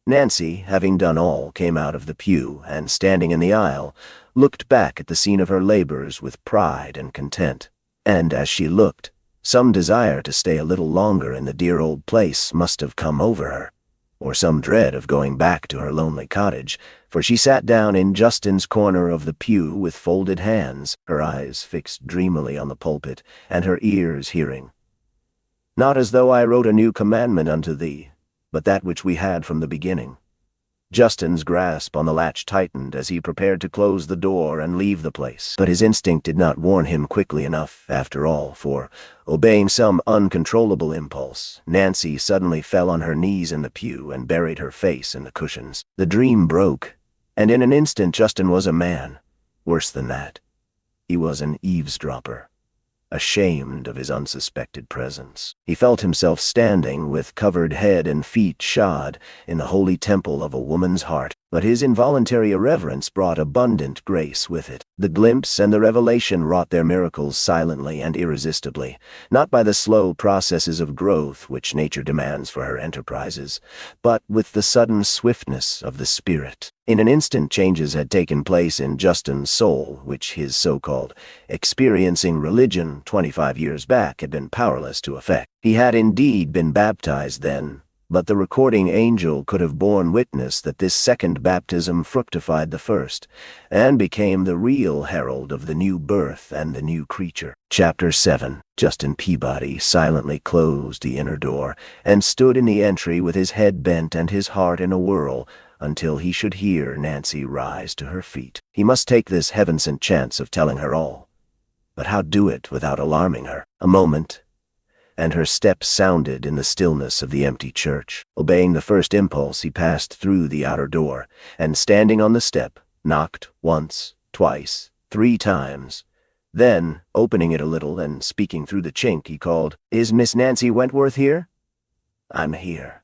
Nancy, having done all, came out of the pew, and standing in the aisle, looked back at the scene of her labors with pride and content. And as she looked, some desire to stay a little longer in the dear old place must have come over her, or some dread of going back to her lonely cottage, for she sat down in Justin's corner of the pew with folded hands, her eyes fixed dreamily on the pulpit, and her ears hearing. "Not as though I wrote a new commandment unto thee, but that which we had from the beginning." Justin's grasp on the latch tightened as he prepared to close the door and leave the place, but his instinct did not warn him quickly enough, after all, for, obeying some uncontrollable impulse, Nancy suddenly fell on her knees in the pew and buried her face in the cushions. The dream broke, and in an instant Justin was a man. Worse than that, he was an eavesdropper, ashamed of his unsuspected presence. He felt himself standing, with covered head and feet shod, in the holy temple of a woman's heart, but his involuntary irreverence brought abundant grace with it. The glimpse and the revelation wrought their miracles silently and irresistibly, not by the slow processes of growth which nature demands for her enterprises, but with the sudden swiftness of the spirit. In an instant changes had taken place in Justin's soul, which his so-called experiencing religion 25 years back had been powerless to effect. He had indeed been baptized then, but the recording angel could have borne witness that this second baptism fructified the first, and became the real herald of the new birth and the new creature. Chapter 7. Justin Peabody silently closed the inner door, and stood in the entry with his head bent and his heart in a whirl, until he should hear Nancy rise to her feet. He must take this heaven-sent chance of telling her all. But how do it without alarming her? A moment, and her step sounded in the stillness of the empty church. Obeying the first impulse, he passed through the outer door, and standing on the step, knocked once, twice, 3 times. Then, opening it a little and speaking through the chink, he called, "Is Miss Nancy Wentworth here?" "I'm here."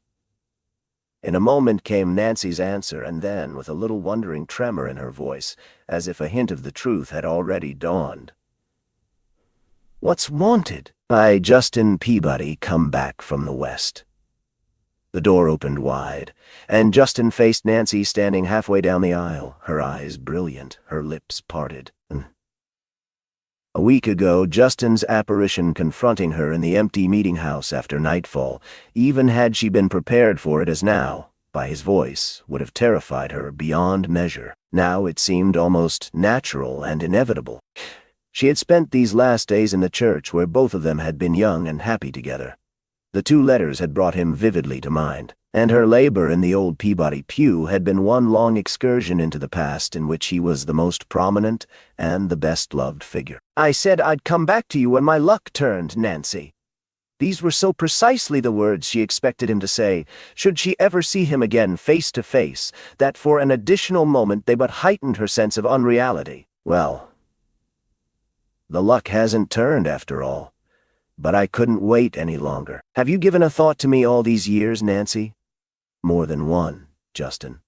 In a moment came Nancy's answer, and then, with a little wondering tremor in her voice, as if a hint of the truth had already dawned. "What's wanted?" "By Justin Peabody, come back from the west." The door opened wide, and Justin faced Nancy standing halfway down the aisle, her eyes brilliant, her lips parted. A week ago, Justin's apparition confronting her in the empty meeting house after nightfall, even had she been prepared for it as now, by his voice, would have terrified her beyond measure. Now it seemed almost natural and inevitable. She had spent these last days in the church where both of them had been young and happy together. The 2 letters had brought him vividly to mind, and her labor in the Old Peabody Pew had been one long excursion into the past in which he was the most prominent and the best-loved figure. "I said I'd come back to you when my luck turned, Nancy." These were so precisely the words she expected him to say, should she ever see him again face to face, that for an additional moment they but heightened her sense of unreality. Well, the luck hasn't turned after all. But I couldn't wait any longer. Have you given a thought to me all these years, Nancy? More than one, Justin.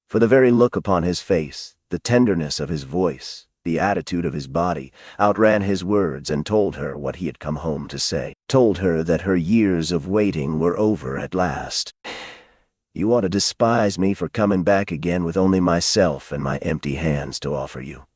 For the very look upon his face, the tenderness of his voice, the attitude of his body, outran his words and told her what he had come home to say. Told her that her years of waiting were over at last. You ought to despise me for coming back again with only myself and my empty hands to offer you.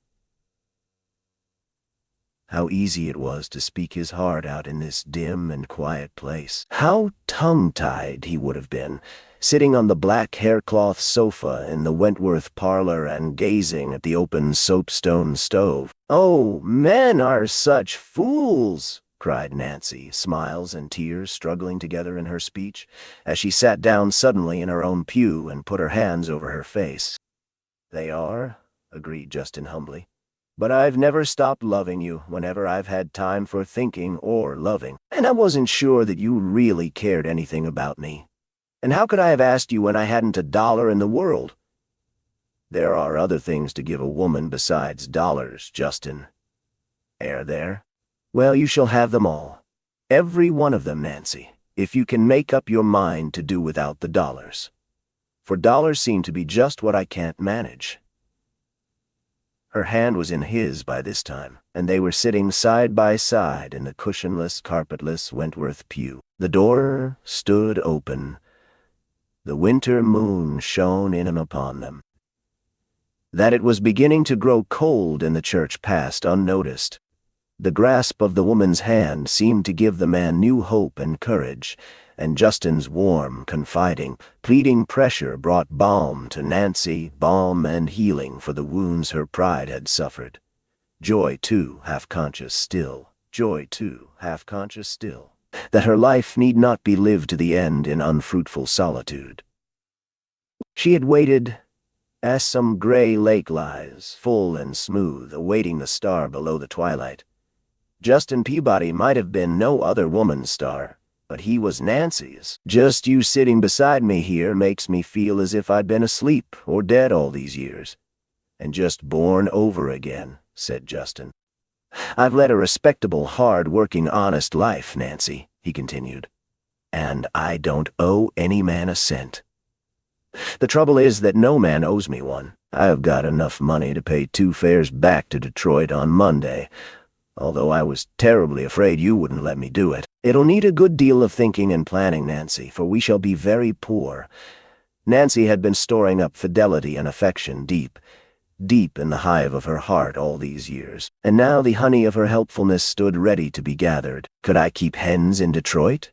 How easy it was to speak his heart out in this dim and quiet place. How tongue-tied he would have been, sitting on the black haircloth sofa in the Wentworth parlor and gazing at the open soapstone stove. "Oh, men are such fools!" cried Nancy, smiles and tears struggling together in her speech, as she sat down suddenly in her own pew and put her hands over her face. "They are," agreed Justin humbly. "But I've never stopped loving you whenever I've had time for thinking or loving. And I wasn't sure that you really cared anything about me. And how could I have asked you when I hadn't $1 in the world? There are other things to give a woman besides dollars, Justin. There? Well, you shall have them all. Every one of them, Nancy, if you can make up your mind to do without the dollars. For dollars seem to be just what I can't manage." Her hand was in his by this time, and they were sitting side by side in the cushionless, carpetless Wentworth pew. The door stood open. The winter moon shone in and upon them. That it was beginning to grow cold in the church passed unnoticed. The grasp of the woman's hand seemed to give the man new hope and courage, and Justin's warm, confiding, pleading pressure brought balm to Nancy, balm and healing for the wounds her pride had suffered. Joy, too, half-conscious still, that her life need not be lived to the end in unfruitful solitude. She had waited, as some gray lake lies, full and smooth, awaiting the star below the twilight. Justin Peabody might have been no other woman's star, but he was Nancy's. Just you sitting beside me here makes me feel as if I'd been asleep or dead all these years, and just born over again, said Justin. I've led a respectable, hard-working, honest life, Nancy, he continued, and I don't owe any man a cent. The trouble is that no man owes me one. I've got enough money to pay 2 fares back to Detroit on Monday, although I was terribly afraid you wouldn't let me do it. It'll need a good deal of thinking and planning, Nancy, for we shall be very poor. Nancy had been storing up fidelity and affection deep in the hive of her heart all these years, and now the honey of her helpfulness stood ready to be gathered. Could I keep hens in Detroit?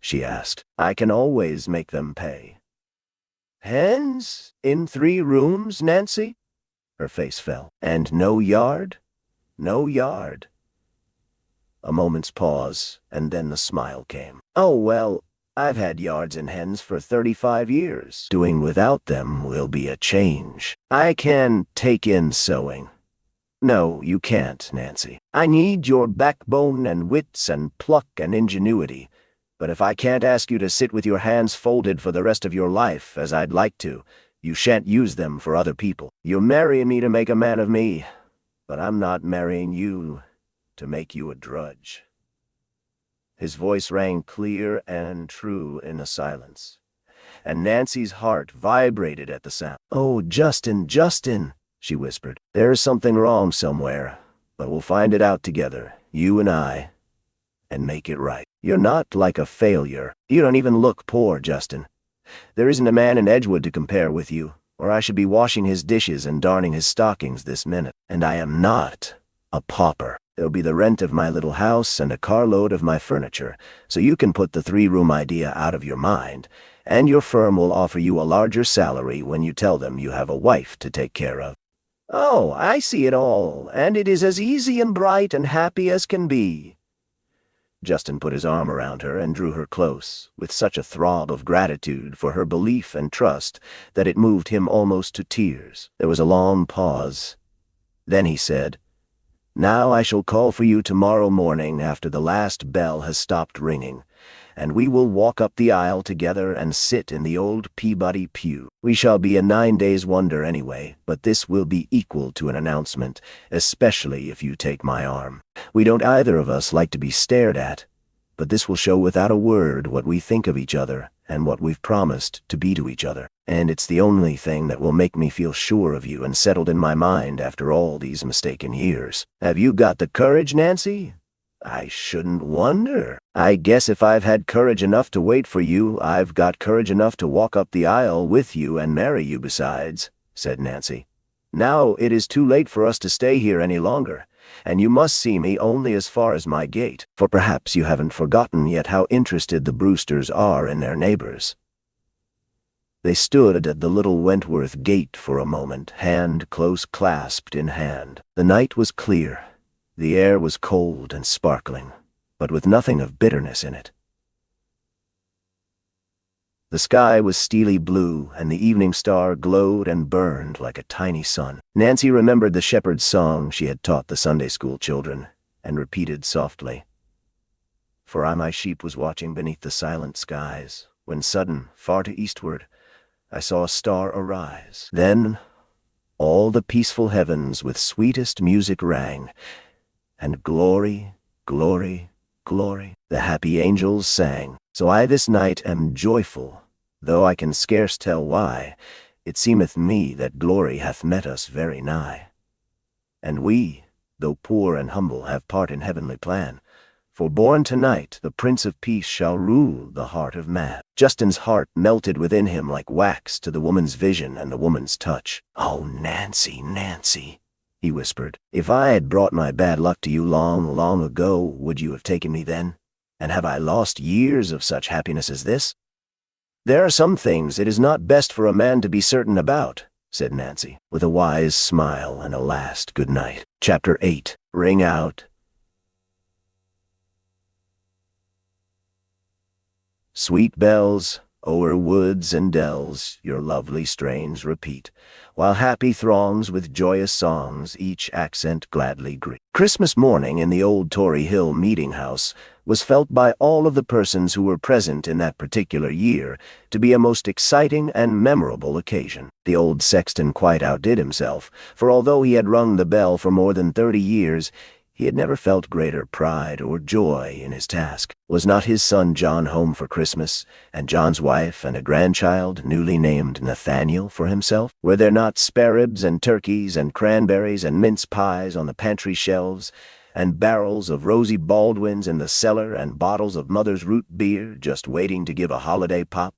She asked. I can always make them pay. Hens? In 3 rooms, Nancy? Her face fell. And no yard? No yard. A moment's pause, and then the smile came. Oh, well, I've had yards and hens for 35 years. Doing without them will be a change. I can take in sewing. No, you can't, Nancy. I need your backbone and wits and pluck and ingenuity. But if I can't ask you to sit with your hands folded for the rest of your life, as I'd like to, you shan't use them for other people. You're marrying me to make a man of me, but I'm not marrying you to make you a drudge." His voice rang clear and true in the silence, and Nancy's heart vibrated at the sound. "Oh, Justin, Justin," she whispered. "There's something wrong somewhere, but we'll find it out together, you and I, and make it right. You're not like a failure. You don't even look poor, Justin. There isn't a man in Edgewood to compare with you, or I should be washing his dishes and darning his stockings this minute. And I am not a pauper. There'll be the rent of my little house and a carload of my furniture, so you can put the three-room idea out of your mind, and your firm will offer you a larger salary when you tell them you have a wife to take care of." "Oh, I see it all, and it is as easy and bright and happy as can be." Justin put his arm around her and drew her close, with such a throb of gratitude for her belief and trust that it moved him almost to tears. There was a long pause. Then he said, "Now I shall call for you tomorrow morning after the last bell has stopped ringing, and we will walk up the aisle together and sit in the Old Peabody Pew. We shall be a 9 days' wonder anyway, but this will be equal to an announcement, especially if you take my arm. We don't either of us like to be stared at, but this will show without a word what we think of each other and what we've promised to be to each other. And it's the only thing that will make me feel sure of you and settled in my mind after all these mistaken years. Have you got the courage, Nancy?" "I shouldn't wonder. I guess if I've had courage enough to wait for you, I've got courage enough to walk up the aisle with you and marry you besides," said Nancy. "Now it is too late for us to stay here any longer, and you must see me only as far as my gate, for perhaps you haven't forgotten yet how interested the Brewsters are in their neighbors." They stood at the little Wentworth gate for a moment, hand close clasped in hand. The night was clear. The air was cold and sparkling, but with nothing of bitterness in it. The sky was steely blue, and the evening star glowed and burned like a tiny sun. Nancy remembered the shepherd's song she had taught the Sunday school children, and repeated softly, "For I my sheep was watching beneath the silent skies, when sudden, far to eastward, I saw a star arise. Then all the peaceful heavens with sweetest music rang, and glory, glory, glory, the happy angels sang. So I this night am joyful, though I can scarce tell why. It seemeth me that glory hath met us very nigh. And we, though poor and humble, have part in heavenly plan. For born tonight the Prince of Peace shall rule the heart of man." Justin's heart melted within him like wax to the woman's vision and the woman's touch. "Oh, Nancy, Nancy," he whispered. "If I had brought my bad luck to you long, long ago, would you have taken me then? And have I lost years of such happiness as this?" "There are some things it is not best for a man to be certain about," said Nancy, with a wise smile and a last good night. Chapter 8. Ring out. Sweet bells, o'er woods and dells, your lovely strains repeat, while happy throngs with joyous songs each accent gladly greet. Christmas morning in the old Tory Hill meeting house was felt by all of the persons who were present in that particular year to be a most exciting and memorable occasion. The old sexton quite outdid himself, for although he had rung the bell for more than 30 years, he had never felt greater pride or joy in his task. Was not his son John home for Christmas, and John's wife and a grandchild newly named Nathaniel for himself? Were there not spareribs and turkeys and cranberries and mince pies on the pantry shelves, and barrels of Rosie Baldwins in the cellar, and bottles of Mother's Root beer just waiting to give a holiday pop?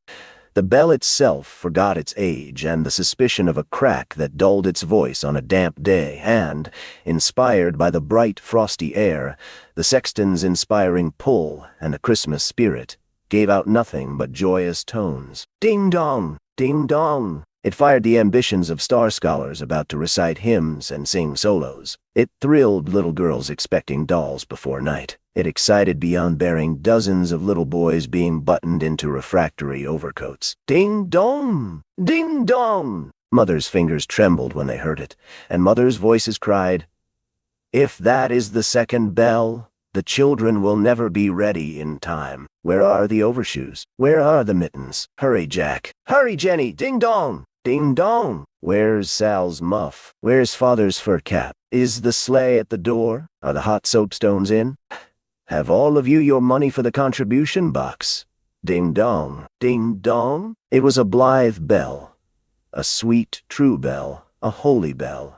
The bell itself forgot its age and the suspicion of a crack that dulled its voice on a damp day, and, inspired by the bright, frosty air, the sexton's inspiring pull and the Christmas spirit, gave out nothing but joyous tones. Ding-dong! Ding-dong! It fired the ambitions of star scholars about to recite hymns and sing solos. It thrilled little girls expecting dolls before night. It excited beyond bearing dozens of little boys being buttoned into refractory overcoats. Ding-dong! Ding-dong! Mothers' fingers trembled when they heard it, and mothers' voices cried, If that is the second bell, the children will never be ready in time. Where are the overshoes? Where are the mittens? Hurry, Jack. Hurry, Jenny. Ding dong. Ding dong. Where's Sal's muff? Where's Father's fur cap? Is the sleigh at the door? Are the hot soapstones in? Have all of you your money for the contribution box? Ding dong. Ding dong. It was a blithe bell. A sweet, true bell. A holy bell.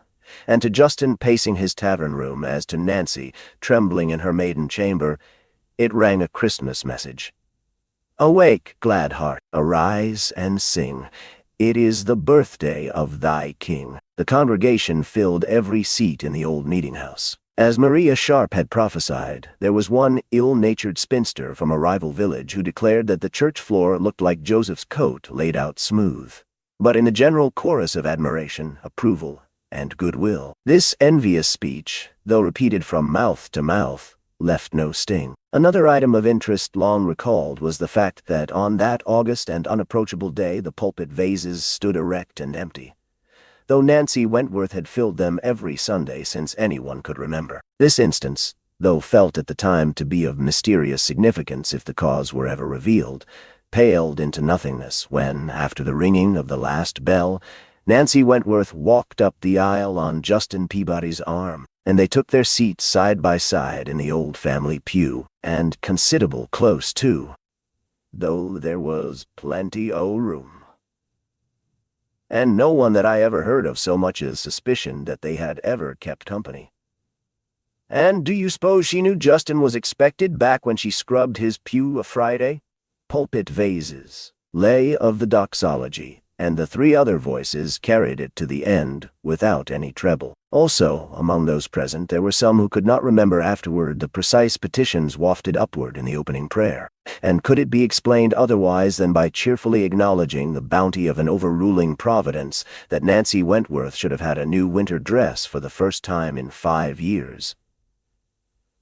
And to Justin pacing his tavern room, as to Nancy trembling in her maiden chamber, it rang a Christmas message. Awake, glad heart, arise and sing. It is the birthday of thy King. The congregation filled every seat in the old meeting-house. As Maria Sharp had prophesied, there was one ill-natured spinster from a rival village who declared that the church floor looked like Joseph's coat laid out smooth. But in the general chorus of admiration, approval, and goodwill, this envious speech, though repeated from mouth to mouth, left no sting. Another item of interest long recalled was the fact that on that August and unapproachable day the pulpit vases stood erect and empty, though Nancy Wentworth had filled them every Sunday since anyone could remember. This instance, though felt at the time to be of mysterious significance if the cause were ever revealed, paled into nothingness when, after the ringing of the last bell, Nancy Wentworth walked up the aisle on Justin Peabody's arm, and they took their seats side by side in the old family pew, and considerable close, too, though there was plenty o' room. And no one that I ever heard of so much as suspicioned that they had ever kept company. And do you suppose she knew Justin was expected back when she scrubbed his pew a Friday? Pulpit vases, lay of the doxology, and the three other voices carried it to the end without any treble. Also, among those present, there were some who could not remember afterward the precise petitions wafted upward in the opening prayer. And could it be explained otherwise than by cheerfully acknowledging the bounty of an overruling providence that Nancy Wentworth should have had a new winter dress for the first time in 5 years?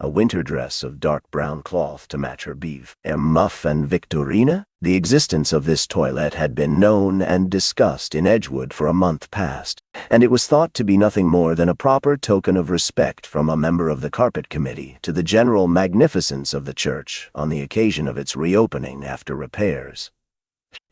A winter dress of dark brown cloth to match her beeve. A muff and victorina? The existence of this toilette had been known and discussed in Edgewood for a month past, and it was thought to be nothing more than a proper token of respect from a member of the carpet committee to the general magnificence of the church on the occasion of its reopening after repairs.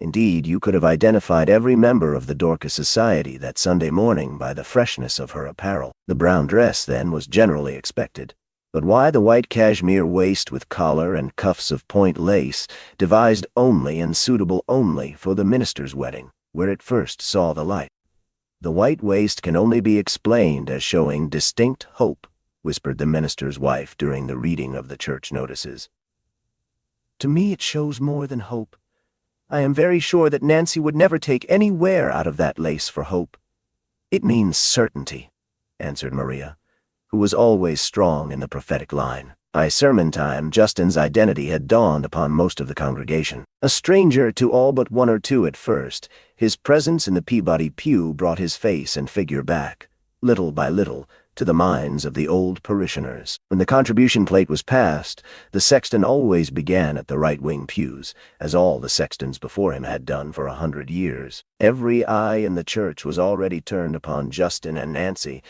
Indeed, you could have identified every member of the Dorcas Society that Sunday morning by the freshness of her apparel. The brown dress, then, was generally expected. But why the white cashmere waist with collar and cuffs of point lace, devised only and suitable only for the minister's wedding, where it first saw the light? The white waist can only be explained as showing distinct hope, whispered the minister's wife during the reading of the church notices. To me it shows more than hope. I am very sure that Nancy would never take any wear out of that lace for hope. It means certainty, answered Maria, who was always strong in the prophetic line. By sermon time, Justin's identity had dawned upon most of the congregation. A stranger to all but one or two at first, his presence in the Peabody pew brought his face and figure back, little by little, to the minds of the old parishioners. When the contribution plate was passed, the sexton always began at the right-wing pews, as all the sextons before him had done for 100 years. Every eye in the church was already turned upon Justin and Nancy,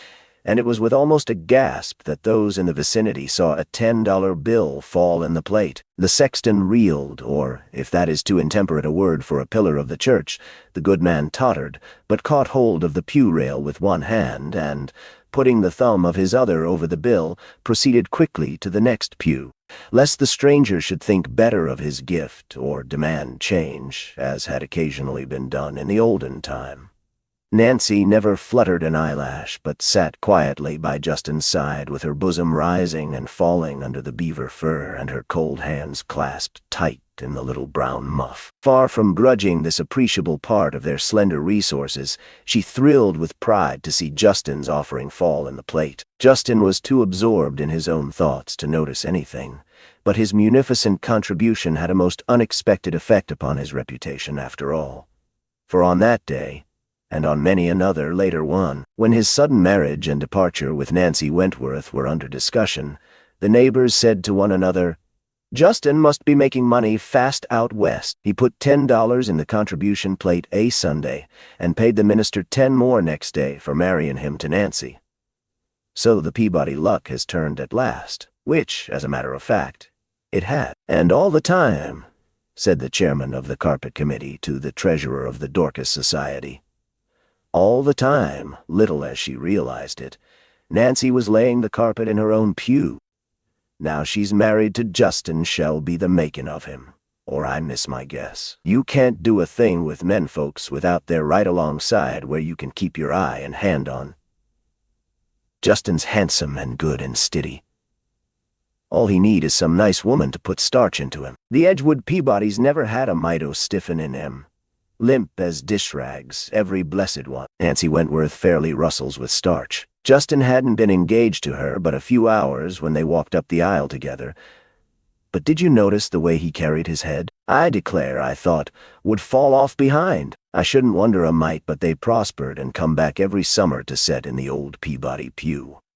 and it was with almost a gasp that those in the vicinity saw a $10 bill fall in the plate. The sexton reeled, or, if that is too intemperate a word for a pillar of the church, the good man tottered, but caught hold of the pew rail with one hand, and, putting the thumb of his other over the bill, proceeded quickly to the next pew, lest the stranger should think better of his gift or demand change, as had occasionally been done in the olden time. Nancy never fluttered an eyelash, but sat quietly by Justin's side with her bosom rising and falling under the beaver fur and her cold hands clasped tight in the little brown muff. Far from grudging this appreciable part of their slender resources, she thrilled with pride to see Justin's offering fall in the plate. Justin was too absorbed in his own thoughts to notice anything, but his munificent contribution had a most unexpected effect upon his reputation after all. For on that day, and on many another later one, when his sudden marriage and departure with Nancy Wentworth were under discussion, the neighbors said to one another, "Justin must be making money fast out west." He put $10 in the contribution plate a Sunday, and paid the minister 10 more next day for marrying him to Nancy. So the Peabody luck has turned at last, which, as a matter of fact, it had. And all the time, said the chairman of the carpet committee to the treasurer of the Dorcas Society, all the time, little as she realized it, Nancy was laying the carpet in her own pew. Now she's married to Justin shall be the making of him, or I miss my guess. You can't do a thing with men folks without they're right alongside where you can keep your eye and hand on. Justin's handsome and good and stiddy. All he need is some nice woman to put starch into him. The Edgewood Peabodys never had a mito stiffin' in him. Limp as dish rags, every blessed one. Nancy Wentworth fairly rustles with starch. Justin hadn't been engaged to her but a few hours when they walked up the aisle together. But did you notice the way he carried his head? I declare I thought would fall off behind. I shouldn't wonder a mite, but they prospered and come back every summer to set in the Old Peabody Pew.